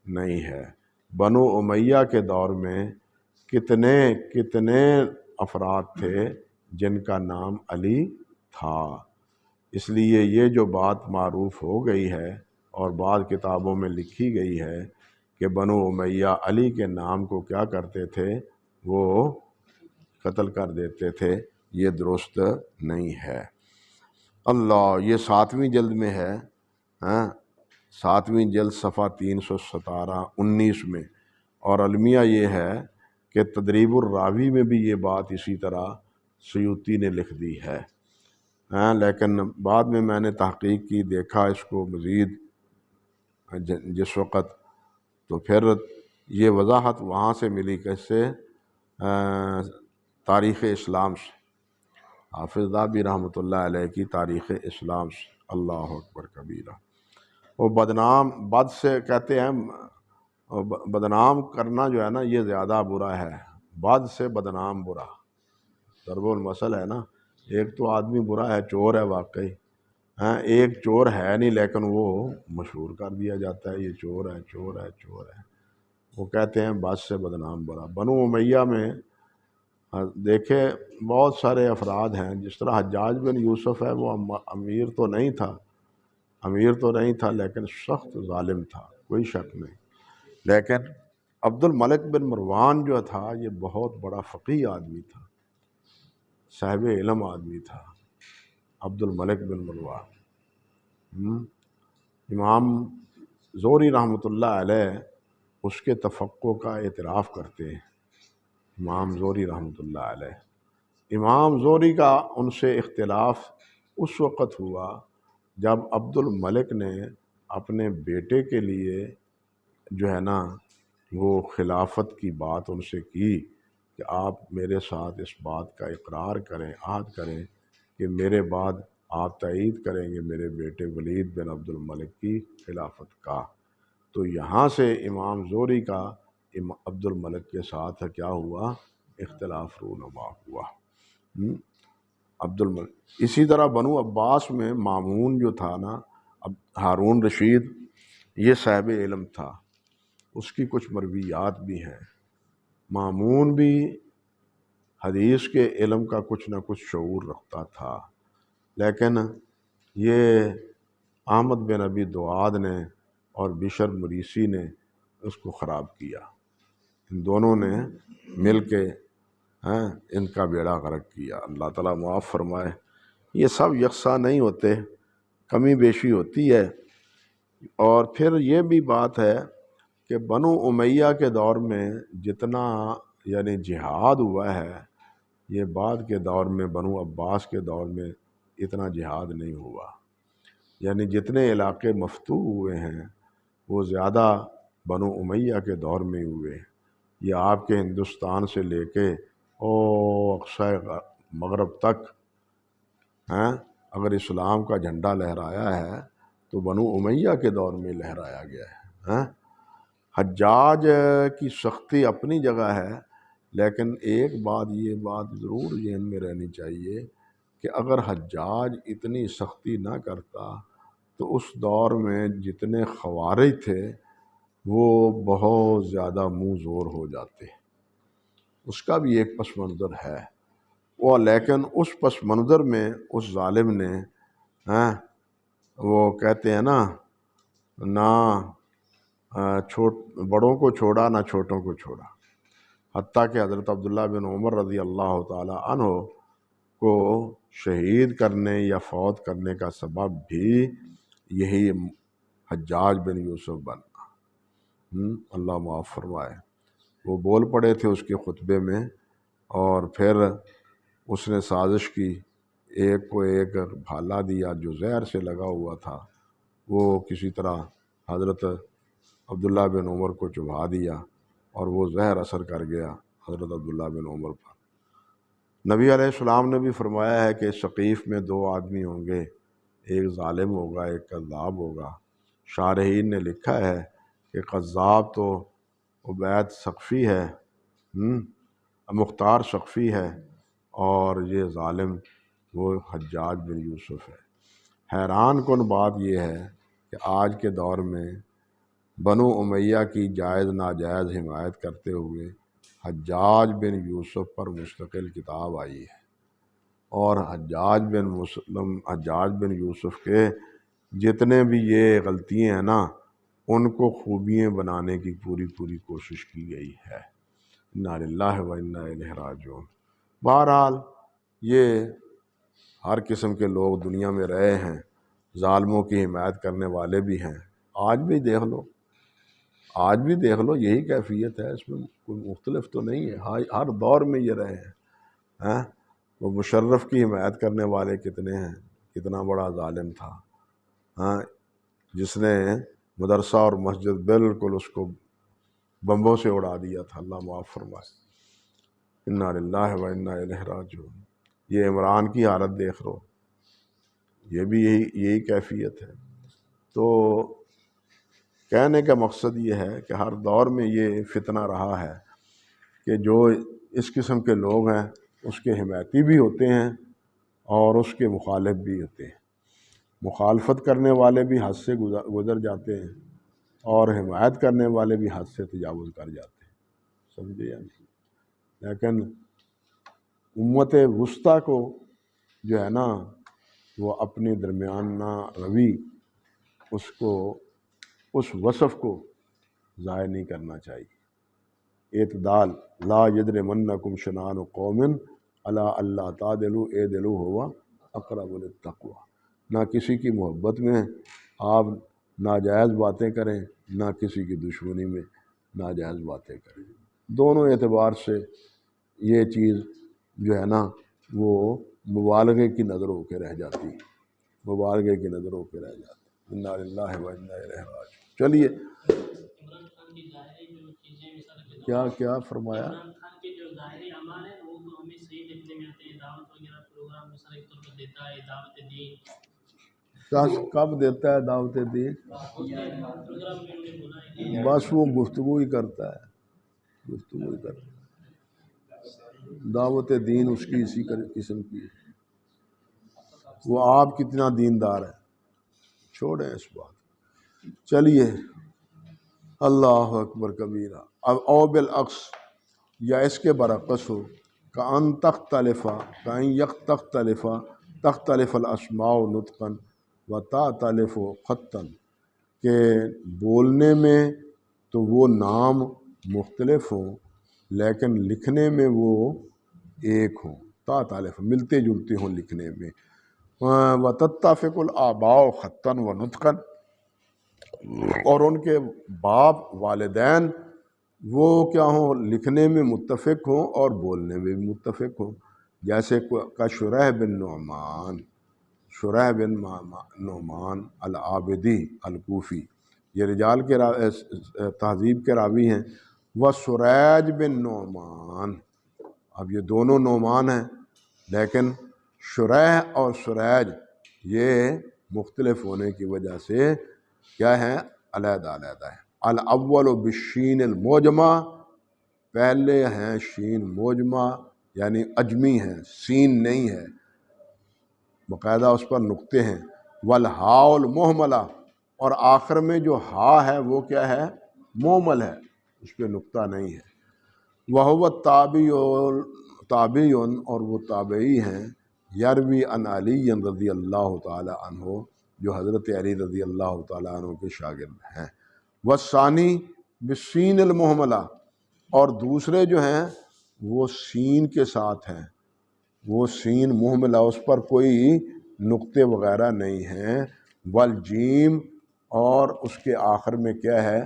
نہیں ہے۔ بنو امیہ کے دور میں کتنے کتنے افراد تھے جن کا نام علی تھا، اس لیے یہ جو بات معروف ہو گئی ہے اور بعض کتابوں میں لکھی گئی ہے کہ بنو امیہ علی کے نام کو کیا کرتے تھے؟ وہ قتل کر دیتے تھے، یہ درست نہیں ہے۔ اللہ، یہ 7ویں جلد میں ہے، 7ویں جلد صفحہ 317-19 میں، اور المیہ یہ ہے کہ تدریب الراوی میں بھی یہ بات اسی طرح سیوطی نے لکھ دی ہے۔ لیکن بعد میں نے تحقیق کی، دیکھا اس کو مزید جس وقت، تو پھر یہ وضاحت وہاں سے ملی، کیسے؟ تاریخ اسلام سے، حافظ ذہبی رحمۃ اللہ علیہ کی تاریخ اسلام سے۔ اللہ اکبر کبیرہ۔ وہ بدنام، بد سے کہتے ہیں، بدنام کرنا جو ہے نا یہ زیادہ برا ہے، بد سے بدنام برا، ضرب المثل ہے نا۔ ایک تو آدمی برا ہے، چور ہے واقعی، ایک چور ہے نہیں لیکن وہ مشہور کر دیا جاتا ہے، یہ چور ہے، چور ہے، چور ہے، وہ کہتے ہیں بد سے بدنام برا۔ بنو امیہ میں دیکھے بہت سارے افراد ہیں، جس طرح حجاج بن یوسف ہے، وہ امیر تو نہیں تھا، امیر تو نہیں تھا لیکن سخت ظالم تھا، کوئی شک نہیں۔ لیکن عبد الملک بن مروان جو تھا یہ بہت بڑا فقیہ آدمی تھا، صاحب علم آدمی تھا عبد الملک بن مروان۔ امام زہری رحمۃ اللہ علیہ اس کے تفقہ کا اعتراف کرتے ہیں، امام زہری رحمۃ اللہ علیہ۔ امام زہری کا ان سے اختلاف اس وقت ہوا جب عبد الملک نے اپنے بیٹے کے لیے جو ہے نا وہ خلافت کی بات ان سے کی کہ آپ میرے ساتھ اس بات کا اقرار کریں، عہد کریں کہ میرے بعد آپ تائید کریں گے میرے بیٹے ولید بن عبد الملک کی خلافت کا۔ تو یہاں سے امام زہری کا عبد الملک کے ساتھ کیا ہوا؟ اختلاف رونما ہوا۔ عبد الملک اسی طرح بنو عباس میں مامون جو تھا نا، اب ہارون رشید یہ صاحب علم تھا، اس کی کچھ مرویات بھی ہیں۔ مامون بھی حدیث کے علم کا کچھ نہ کچھ شعور رکھتا تھا، لیکن یہ احمد بن ابی دعاد نے اور بشر مریسی نے اس کو خراب کیا۔ ان دونوں نے مل کے ان کا بیڑا غرق کیا۔ اللہ تعالیٰ معاف فرمائے۔ یہ سب یکساں نہیں ہوتے، کمی بیشی ہوتی ہے۔ اور پھر یہ بھی بات ہے کہ بنو امیہ کے دور میں جتنا یعنی جہاد ہوا ہے، یہ بعد کے دور میں بنو عباس کے دور میں اتنا جہاد نہیں ہوا۔ یعنی جتنے علاقے مفتوح ہوئے ہیں وہ زیادہ بنو امیہ کے دور میں ہوئے۔ یہ آپ کے ہندوستان سے لے کے اقصی مغرب تک اگر اسلام کا جھنڈا لہرایا ہے تو بنو امیہ کے دور میں لہرایا گیا ہے۔ حجاج کی سختی اپنی جگہ ہے، لیکن ایک بات یہ بات ضرور ذہن میں رہنی چاہیے کہ اگر حجاج اتنی سختی نہ کرتا تو اس دور میں جتنے خوارج تھے وہ بہت زیادہ منہ زور ہو جاتے۔ اس کا بھی ایک پس منظر ہے وہ، لیکن اس پس منظر میں اس ظالم نے وہ کہتے ہیں نا، نہ بڑوں کو چھوڑا نہ چھوٹوں کو چھوڑا، حتیٰ کہ حضرت عبداللہ بن عمر رضی اللہ تعالی عنہ کو شہید کرنے یا فوت کرنے کا سبب بھی یہی حجاج بن یوسف بننا۔ اللہ معاف فرمائے۔ وہ بول پڑے تھے اس کے خطبے میں، اور پھر اس نے سازش کی، ایک کو ایک بھالا دیا جو زہر سے لگا ہوا تھا، وہ کسی طرح حضرت عبداللہ بن عمر کو چبھا دیا اور وہ زہر اثر کر گیا حضرت عبداللہ بن عمر پر۔ نبی علیہ السلام نے بھی فرمایا ہے کہ ثقیف میں دو آدمی ہوں گے، ایک ظالم ہوگا ایک کذاب ہوگا۔ شارحین نے لکھا ہے کہ کذاب تو عبید ثقفی ہے، مختار ثقفی ہے، اور یہ ظالم وہ حجاج بن یوسف ہے۔ حیران کن بات یہ ہے کہ آج کے دور میں بنو امیہ کی جائز ناجائز حمایت کرتے ہوئے حجاج بن یوسف پر مستقل کتاب آئی ہے، اور حجاج بن یوسف کے جتنے بھی یہ غلطیاں ہیں نا، ان کو خوبیاں بنانے کی پوری کوشش کی گئی ہے۔ انا للہ و انا الیہ راجعون۔ بہرحال یہ ہر قسم کے لوگ دنیا میں رہے ہیں، ظالموں کی حمایت کرنے والے بھی ہیں۔ آج بھی دیکھ لو یہی کیفیت ہے، اس میں کوئی مختلف تو نہیں ہے، ہر دور میں یہ رہے ہیں۔ وہ مشرف کی حمایت کرنے والے کتنے ہیں، کتنا بڑا ظالم تھا، جس نے مدرسہ اور مسجد بالکل اس کو بمبوں سے اڑا دیا تھا۔ اللہ معاف فرمائے۔ انا للہ و انا الیہ راجعون۔ یہ عمران کی حالت دیکھ لو، یہ بھی یہی کیفیت ہے۔ تو کہنے کا مقصد یہ ہے کہ ہر دور میں یہ فتنہ رہا ہے کہ جو اس قسم کے لوگ ہیں اس کے حمایتی بھی ہوتے ہیں اور اس کے مخالف بھی ہوتے ہیں۔ مخالفت کرنے والے بھی حد سے گزر جاتے ہیں اور حمایت کرنے والے بھی حد سے تجاوز کر جاتے ہیں، سمجھے یا نہیں؟ لیکن امت وسطیٰ کو جو ہے نا وہ اپنی درمیانہ روی اس وصف کو ضائع نہیں کرنا چاہیے۔ اعتدال، لا یجرمنکم شنآن قوم علی الا تعدلوا اعدلوا ہوا اقرب للتقوی۔ نہ کسی کی محبت میں آپ ناجائز باتیں کریں، نہ کسی کی دشمنی میں ناجائز باتیں کریں۔ دونوں اعتبار سے یہ چیز جو ہے نا وہ مبالغے کی نظر ہو کے رہ جاتی ہے، مبالغے کی نظر ہو کے رہ جاتی ہے۔ انا للہ و انا الیہ راجعون۔ چلیے کیا فرمایا؟ عمران خان کے جو ظاہری اعمال ہیں وہ تو ہمیں صحیح دیکھنے میں آتے ہیں، دعوت وغیرہ پروگرام مثلا ایک طور پر دیتا ہے، دعوت دین کب دیتا ہے دعوت دین؟ بس وہ گفتگو ہی کرتا ہے، گفتگو کر دعوت دین اس کی اسی قسم کی ہے. وہ آپ کتنا دیندار ہے، چھوڑیں اس بات. چلیے، اللہ اکبر کبیرہ. اب او بالعکس، یا اس کے برعکس ہو، کأن تختلفا، کأن یک تختلفا، تختلف الاسماء نطقا و تعتلف خطا، کہ بولنے میں تو وہ نام مختلف ہوں لیکن لکھنے میں وہ ایک ہوں، تعتلف ملتے جلتے ہوں لکھنے میں. وتتفق الآباء خطا و نطقا، اور ان کے باپ والدین وہ کیا ہوں، لکھنے میں متفق ہوں اور بولنے میں بھی متفق ہوں. جیسے کا شریح بن نعمان، شریح بن نعمان العابدی الکوفی، یہ رجال کے تہذیب کے راوی ہیں. وہ سریج بن نعمان، اب یہ دونوں نعمان ہیں لیکن شریح اور سریج یہ مختلف ہونے کی وجہ سے کیا ہیں، علیحدہ علیحدہ ہیں. الاول بالشین المعجمہ، پہلے ہیں شین معجمہ یعنی اجمی ہیں، سین نہیں ہے، باقاعدہ اس پر نقطے ہیں. والہاء المہملہ، اور آخر میں جو ہا ہے وہ کیا ہے، مہمل ہے، اس پہ نقطہ نہیں ہے. وہو تابعی، اور وہ تابعی ہیں. یروی عن علی رضی اللہ تعالی عنہ، جو حضرت علی رضی اللہ تعالیٰ عنہ کے شاگرد ہیں. والثانی بالسین المہملہ، اور دوسرے جو ہیں وہ سین کے ساتھ ہیں، وہ سین مہملہ، اس پر کوئی نقطے وغیرہ نہیں ہیں. والجیم، اور اس کے آخر میں کیا ہے،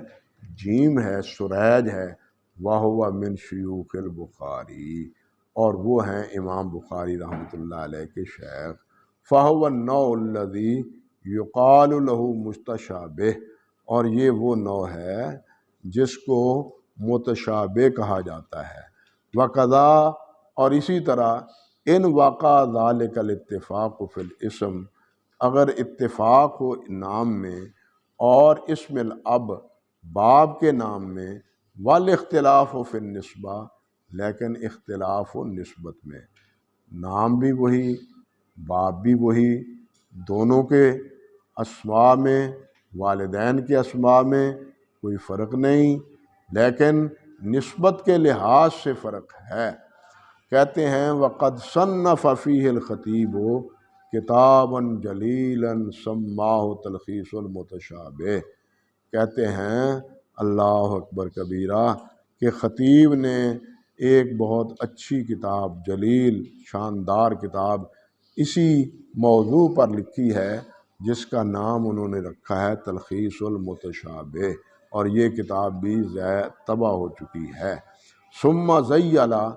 جیم ہے، سریج ہے. وہو من شیوخ البخاری، اور وہ ہیں امام بخاری رحمۃ اللہ علیہ کے شیخ. فہو النوع الذی یقال له مستشابہ، اور یہ وہ نوع ہے جس کو متشابہ کہا جاتا ہے. وقضا، اور اسی طرح ان وقع ذالک الاتفاق فی الاسم، اگر اتفاق ہو نام میں اور اسم الاب باپ کے نام میں، والاختلاف فی النسبہ، لیکن اختلاف و نسبت میں، نام بھی وہی باپ بھی وہی، دونوں کے اسماء میں، والدین کے اسماء میں کوئی فرق نہیں، لیکن نسبت کے لحاظ سے فرق ہے. کہتے ہیں وقد صنف فیہ الخطیب کتابا جلیلا سماہ تلخیص المتشابہ. کہتے ہیں اللہ اکبر کبیرہ کہ خطیب نے ایک بہت اچھی کتاب، جلیل شاندار کتاب اسی موضوع پر لکھی ہے جس کا نام انہوں نے رکھا ہے تلخیص المتشابہ، اور یہ کتاب بھی طبع ہو چکی ہے. ثم زیلا،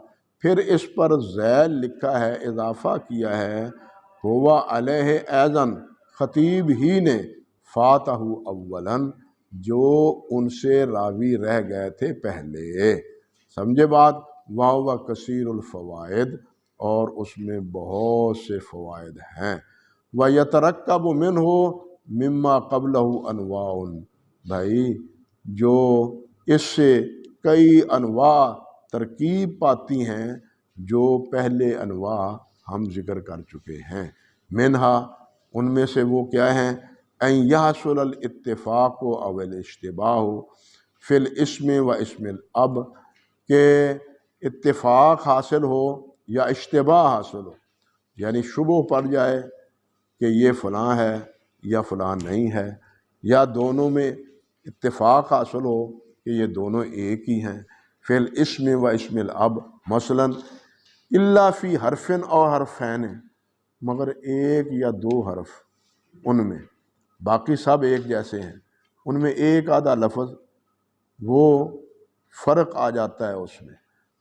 پھر اس پر ذیل لکھا ہے، اضافہ کیا ہے، ہوا علیہ ایضاً، خطیب ہی نے، فاتح اولاً، جو ان سے راوی رہ گئے تھے پہلے. سمجھے بات؟ وَهُوَ کثیر الفوائد، اور اس میں بہت سے فوائد ہیں. وَيَتَرَكَّبُ مِنْهُ مِمَّا قَبْلَهُ أَنْوَاءٌ، بھائی جو اس سے کئی انواع ترکیب پاتی ہیں جو پہلے انواع ہم ذکر کر چکے ہیں. منہا، ان میں سے وہ کیا ہیں، ان یحصل الاتفاق او الاشتباہ فی الاسم و اسم الاب، کہ اتفاق حاصل ہو یا اشتباہ حاصل ہو، یعنی شبہ پڑ جائے کہ یہ فلاں ہے یا فلاں نہیں ہے، یا دونوں میں اتفاق حاصل ہو کہ یہ دونوں ایک ہی ہیں. فی الاسم و اسم الاب، مثلا الا فی حرف او حرفین، مگر ایک یا دو حرف ان میں، باقی سب ایک جیسے ہیں، ان میں ایک آدھا لفظ وہ فرق آ جاتا ہے اس میں.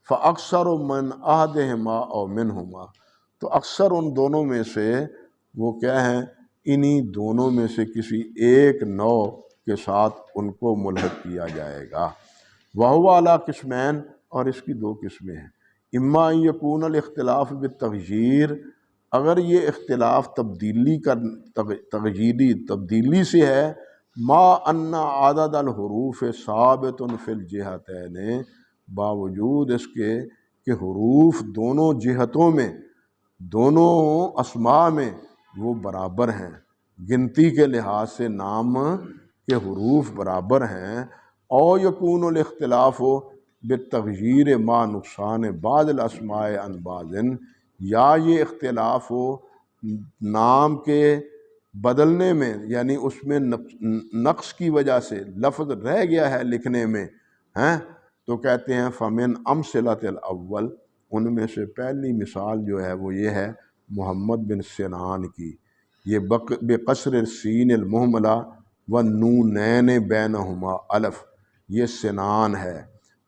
فاکثر من احدہما او منہما، تو اکثر ان دونوں میں سے وہ کیا ہیں، انہی دونوں میں سے کسی ایک نوع کے ساتھ ان کو ملحق کیا جائے گا. وَهُوَ عَلَىٰ قسمین، اور اس کی دو قسمیں ہیں. اما ان یکون الاختلاف بالتغییر، اگر یہ اختلاف تبدیلی سے ہے، ما ان عدد الحروف ثابت فی الجہتین، باوجود اس کے کہ حروف دونوں جہتوں میں، دونوں اسماء میں وہ برابر ہیں، گنتی کے لحاظ سے نام کے حروف برابر ہیں، او یکون الاختلاف بالتغییر ما نقصان بعض الاسماء عن بعض، یا یہ اختلاف ہو نام کے بدلنے میں، یعنی اس میں نقص کی وجہ سے لفظ رہ گیا ہے لکھنے میں ہیں، تو کہتے ہیں فمن امثلۃ الاول، ان میں سے پہلی مثال جو ہے وہ یہ ہے محمد بن سنان کی، یہ بقصر السین المہملہ والنونین بینہما الف، یہ سنان ہے،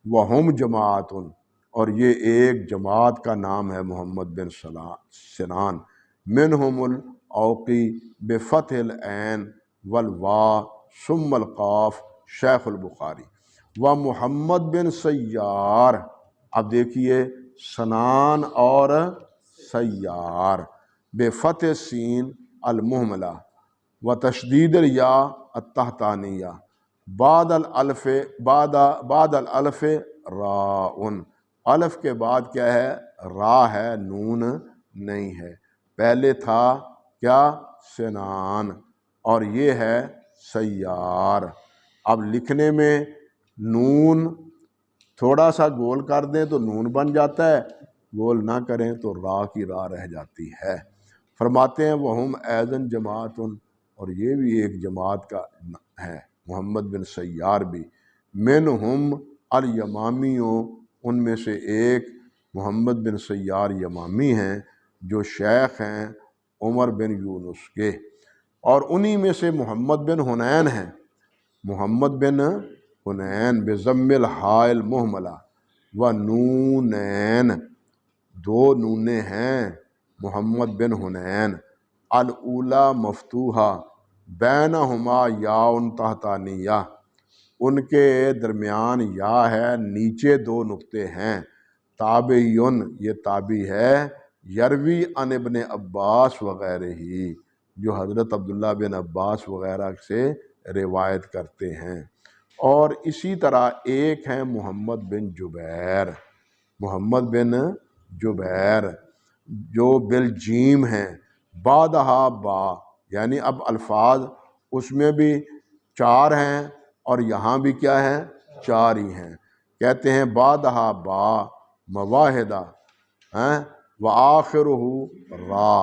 وہم جماعت، اور یہ ایک جماعت کا نام ہے محمد بن سنان، منہم الاوقی بفتح العین والواء ثم القاف شیخ البخاری، و محمد بن سیار، اب دیکھیے سنان اور سیار، بفتح سین المہملہ و تشدید الیا التحتانیہ، بعد الالف راء، الف کے بعد کیا ہے؟ را ہے، نون نہیں ہے، پہلے تھا کیا؟ سنان، اور یہ ہے سیار۔ اب لکھنے میں نون تھوڑا سا گول کر دیں تو نون بن جاتا ہے، گول نہ کریں تو را کی را رہ جاتی ہے۔ فرماتے ہیں وہم ایذن جماعت، اور یہ بھی ایک جماعت کا ہے محمد بن سیار بھی، منہم الیمامی، ان میں سے ایک محمد بن سیار یمامی ہیں جو شیخ ہیں عمر بن یونس کے، اور انہی میں سے محمد بن حنین ہیں، محمد بن حنین بضم الحاء المہملہ و نونین، دو نونیں ہیں محمد بن حنین، الاولی مفتوحہ بینہما یاء تحتانیہ، ان کے درمیان یا ہے، نیچے دو نقطے ہیں، تابعیٌ، یہ تابعی ہے، یروی عن ابن عباس وغیرہ ہی، جو حضرت عبداللہ بن عباس وغیرہ سے روایت کرتے ہیں، اور اسی طرح ایک ہیں محمد بن جبیر، محمد بن جبیر جو بالجیم ہیں، بعدہا با، یعنی اب الفاظ اس میں بھی چار ہیں اور یہاں بھی کیا ہیں؟ چار ہی ہیں، کہتے ہیں بعدہا با مواحدہ وآخرہ را،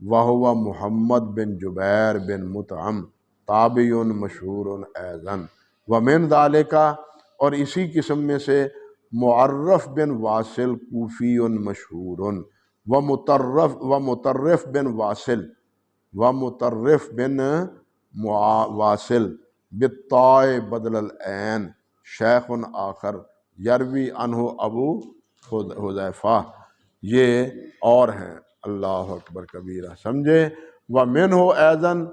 وہو محمد بن جبیر بن مطعم تابعی مشہور ایضاً، ومن ذالک، اور اسی قسم میں سے معرف بن واصل کوفی مشہور، ومطرف بن واصل، ومطرف بن واصل بالطاء بدل العین شیخ آخر یروی عنہ ابو حذیفہ، یہ اور ہیں، اللہ اکبر کبیرہ، سمجھے؟ ومنہ ایضاً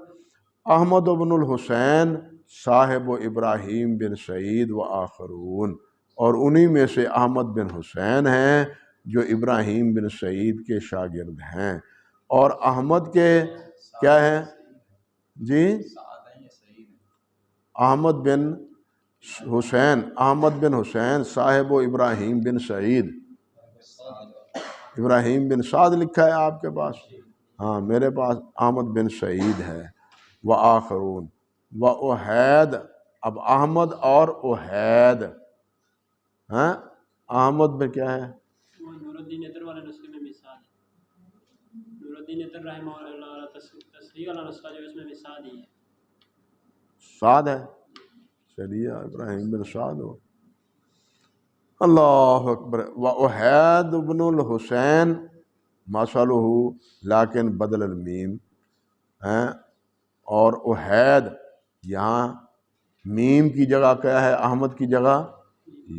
احمد بن الحسین صاحب ابراہیم بن سعید و آخرون، اور انہی میں سے احمد بن حسین ہیں جو ابراہیم بن سعید کے شاگرد ہیں، اور احمد کے کیا ہیں؟ جی احمد بن حسین، احمد بن حسین صاحب و ابراہیم بن سعید، ابراہیم بن سعد لکھا ہے آپ کے پاس؟ ہاں میرے پاس احمد بن سعید ہے، و آخرون و احید، اب احمد اور احید، ہاں احمد میں کیا ہے؟ نور الدین اتر والے نسخے میں مثال ہے، نور الدین اتر رحمہ اللہ تصریح والا نسخہ جو اس میں مثال ہی ہے، سعد ہے، چلیے ابراہیم بن سعد ہو، اللہ اکبر، و احید بن الحسین مثلہ لیکن بدل المیم ہیں، اور احید یہاں میم کی جگہ کیا ہے؟ احمد کی جگہ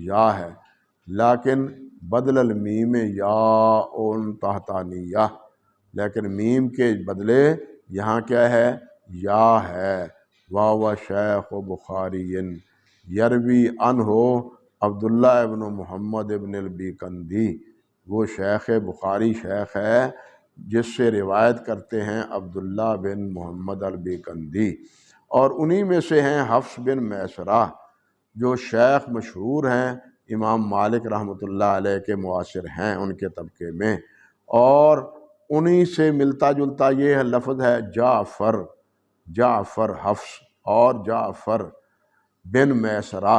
یا ہے، لیکن بدل المیم یاء تحتانیہ، لیکن میم کے بدلے یہاں کیا ہے؟ یا ہے، واو شیخ بخاری یروی عنہ عبداللہ ابن محمد ابن البیکندی، وہ شیخ بخاری شیخ ہے جس سے روایت کرتے ہیں عبداللہ بن محمد البیکندی، اور انہی میں سے ہیں حفص بن میسرہ جو شیخ مشہور ہیں امام مالک رحمۃ اللہ علیہ کے معاصر ہیں ان کے طبقے میں، اور انہی سے ملتا جلتا یہ لفظ ہے جعفر، جعفر حفص اور جعفر بن میسرہ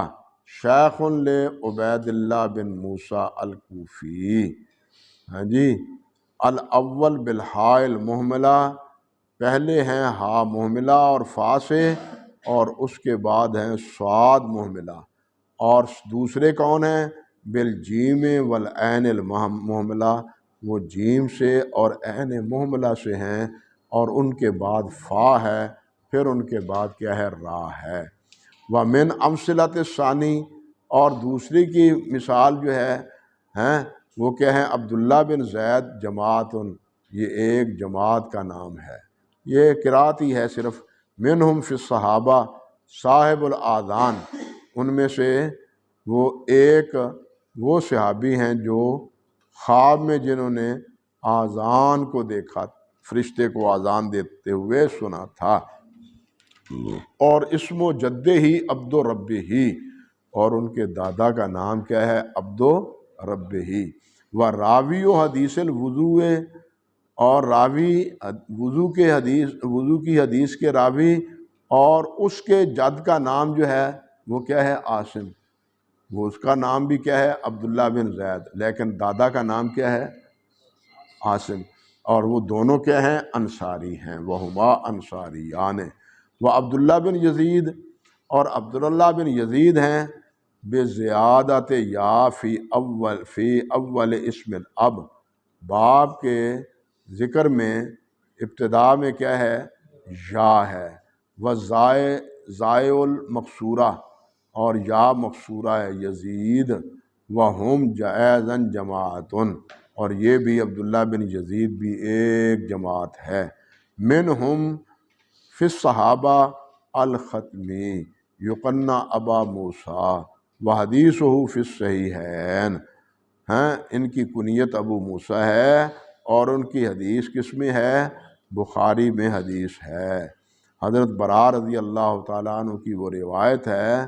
شیخ لعبید اللہ بن موسیٰ الکوفی، ہاں جی، الاول بالہاء المہملہ، پہلے ہیں ہا مہملہ اور فا سے، اور اس کے بعد ہیں صاد مہملہ، اور دوسرے کون ہیں بالجیم والعین المہملہ، وہ جیم سے اور عین مہملہ سے ہیں، اور ان کے بعد فا ہے، پھر ان کے بعد کیا ہے را ہے۔ وَمِنْ أَمْثِلَةِ الثَّانِي، اور دوسری کی مثال جو ہے ہیں وہ کیا ہے عبداللہ بن زید جماعت، یہ ایک جماعت کا نام ہے، یہ قرأت ہی ہے صرف۔ منہم فی الصحابہ صاحب الآذان، ان میں سے وہ ایک وہ صحابی ہیں جو خواب میں جنہوں نے آذان کو دیکھا، فرشتے کو آذان دیتے ہوئے سنا تھا، اور اسم و جد ہی عبد و رب ہی، اور ان کے دادا کا نام کیا ہے عبد و رب ہی۔ و راوی و حدیث الوضوء، اور راوی وضو کی حدیث کے راوی، اور اس کے جد کا نام جو ہے وہ کیا ہے عاصم، وہ اس کا نام بھی کیا ہے عبداللہ بن زید، لیکن دادا کا نام کیا ہے عاصم، اور وہ دونوں کیا ہیں انصاری ہیں، وہما انصاریان، وہ عبداللہ بن یزید، اور عبداللہ بن یزید ہیں بزیادت یا فی اول اسم الاب، باپ کے ذکر میں ابتدا میں کیا ہے یا ہے، و زائے المقصورہ، اور یا مقصورہ ہے یزید، وہم جائزن جماعتن، اور یہ بھی عبداللہ بن یزید بھی ایک جماعت ہے۔ منہم فی الصحابہ الختمی یقنّ ابا موسیٰ وحدیثہ فی الصحیحین، ہیں ان کی کنیت ابو موسیٰ ہے، اور ان کی حدیث کس میں ہے بخاری میں حدیث ہے۔ حضرت براء رضی اللہ تعالیٰ عنہ کی وہ روایت ہے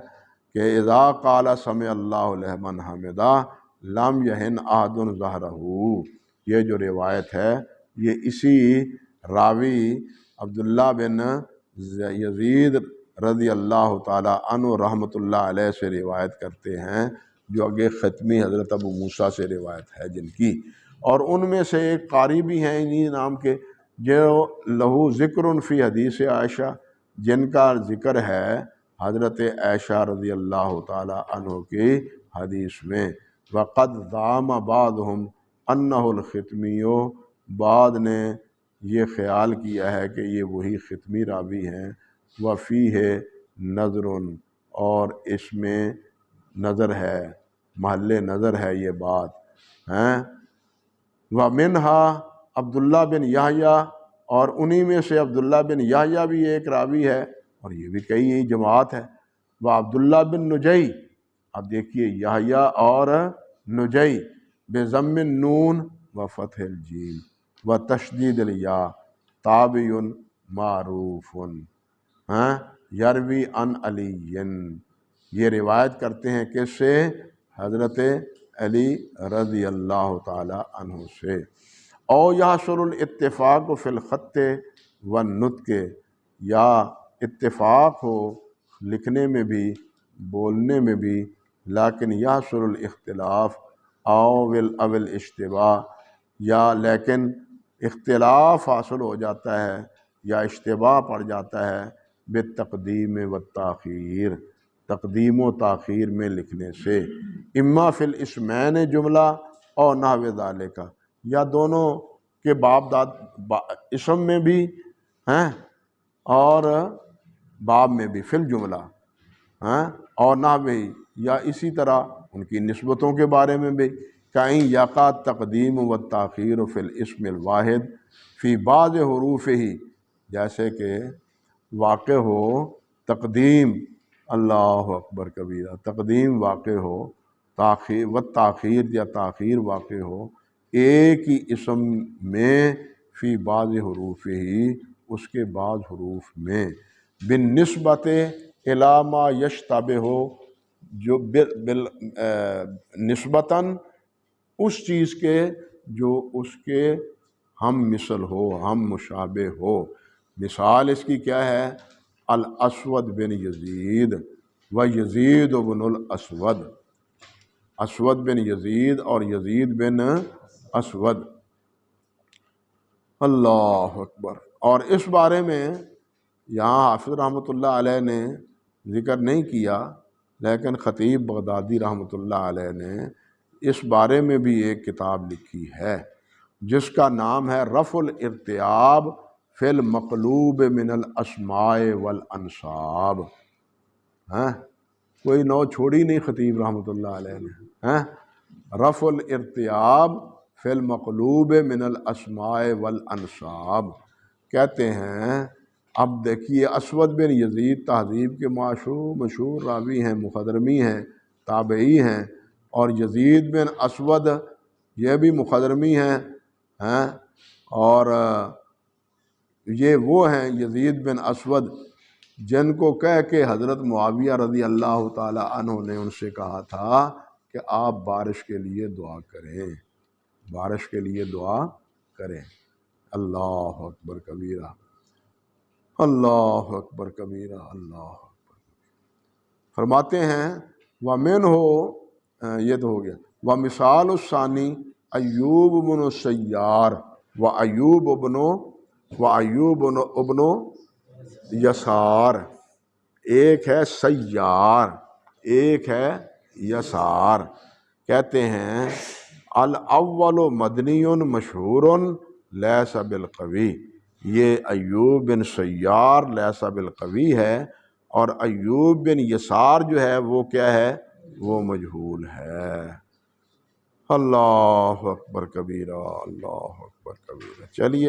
کہ اذا قال سمع اللہ لمن حمدہ لم یہن احد ظہرہ، یہ جو روایت ہے یہ اسی راوی عبداللہ بن یزید رضی اللہ تعالیٰ عنہ رحمۃ اللہ علیہ سے روایت کرتے ہیں، جو آگے ختمی حضرت ابو موسیٰ سے روایت ہے جن کی، اور ان میں سے ایک قاری بھی ہیں انہی نام کے، جو لہو ذکر فی حدیث عائشہ، جن کا ذکر ہے حضرت عائشہ رضی اللہ تعالیٰ عنہ کی حدیث میں۔ وقد زعم بعضهم انہ الختمی، بعض نے یہ خیال کیا ہے کہ یہ وہی ختمی راوی ہیں، وفیہ نظر، اور اس میں نظر ہے، محل نظر ہے یہ بات ہیں۔ ومنہا عبداللہ بن یحییٰ، اور انہی میں سے عبداللہ بن یحییٰ بھی ایک راوی ہے، اور یہ بھی کئی جماعت ہے۔ وہ عبداللہ بن نجی، اب دیکھیے یحییٰ اور نجی، بضم النون و فتح الجیم و تشدید الیاء، تابعی معروف، یروی عن علی، یہ روایت کرتے ہیں کس سے حضرت علی رضی اللہ تعالی عنہ سے۔ او یحصل الاتفاق فی الخط والنطق، یا اتفاق ہو لکھنے میں بھی بولنے میں بھی، لیکن یحصل الاختلاف او الاشتباہ، یا لیکن اختلاف حاصل ہو جاتا ہے یا اشتباہ پڑ جاتا ہے بالتقدیم والتاخیر، تقدیم و تاخیر میں لکھنے سے، اما فی الاسمین جملہ اور نحو ذالک، یا دونوں کے باپ داد اسم میں بھی ہیں اور باب میں بھی، فی الجملہ اور نحو، یا اسی طرح ان کی نسبتوں کے بارے میں بھی، کہیں یقع تقدیم و تاخیر فی الاسم الواحد فی بعض حروف ہی، جیسے کہ واقع ہو تقدیم، اللہ اکبر کبیرہ، تقدیم واقع ہو، تاخیر و تاخیر یا تاخیر واقع ہو ایک ہی اسم میں، فی بعض حروف ہی، اس کے بعض حروف میں، بالنسبت الی ما یشتبہ، جو نسبتاً اس چیز کے جو اس کے ہم مثل ہو، ہم مشابہ ہو۔ مثال اس کی کیا ہے؟ الاسود بن یزید و یزید بن الاسود، اسود بن یزید اور یزید بن اسود۔ اللہ اکبر۔ اور اس بارے میں یہاں حافظ رحمۃ اللہ علیہ نے ذکر نہیں کیا، لیکن خطیب بغدادی رحمۃ اللہ علیہ نے اس بارے میں بھی ایک کتاب لکھی ہے جس کا نام ہے رفع الارتیاب فی المقلوب من الاسماء والانصاب۔ کوئی نو چھوڑی نہیں خطیب رحمۃ اللہ علیہ نے۔ رفع الارتیاب فی المقلوب من الاسماء والانصاب کہتے ہیں۔ اب دیکھیے، اسود بن یزید تہذیب کے مشہور راوی ہیں، مخضرمی ہیں، تابعی ہیں، اور یزید بن اسود یہ بھی مخضرمی ہیں، اور یہ وہ ہیں یزید بن اسود جن کو کہہ کے حضرت معاویہ رضی اللہ تعالی عنہ نے ان سے کہا تھا کہ آپ بارش کے لیے دعا کریں، بارش کے لیے دعا کریں۔ اللہ اکبر کبیرہ، اللہ اکبر کبیرہ، اللہ اکبر۔ فرماتے ہیں وَمِنْهُ، یہ تو ہو گیا، وَمِثَالُ الثَّانِي ایوب بن سیار وَایوب ابن یسار۔ ایک ہے سیار، ایک ہے یسار۔ کہتے ہیں الاول مدنی مشہور لیس بالقوی، یہ ایوب بن سیار لیس بالقوی ہے، اور ایوب بن یسار جو ہے وہ کیا ہے؟ وہ مجہول ہے۔ اللہ اکبر کبیرہ، اللہ اکبر کبیرہ۔ چلیے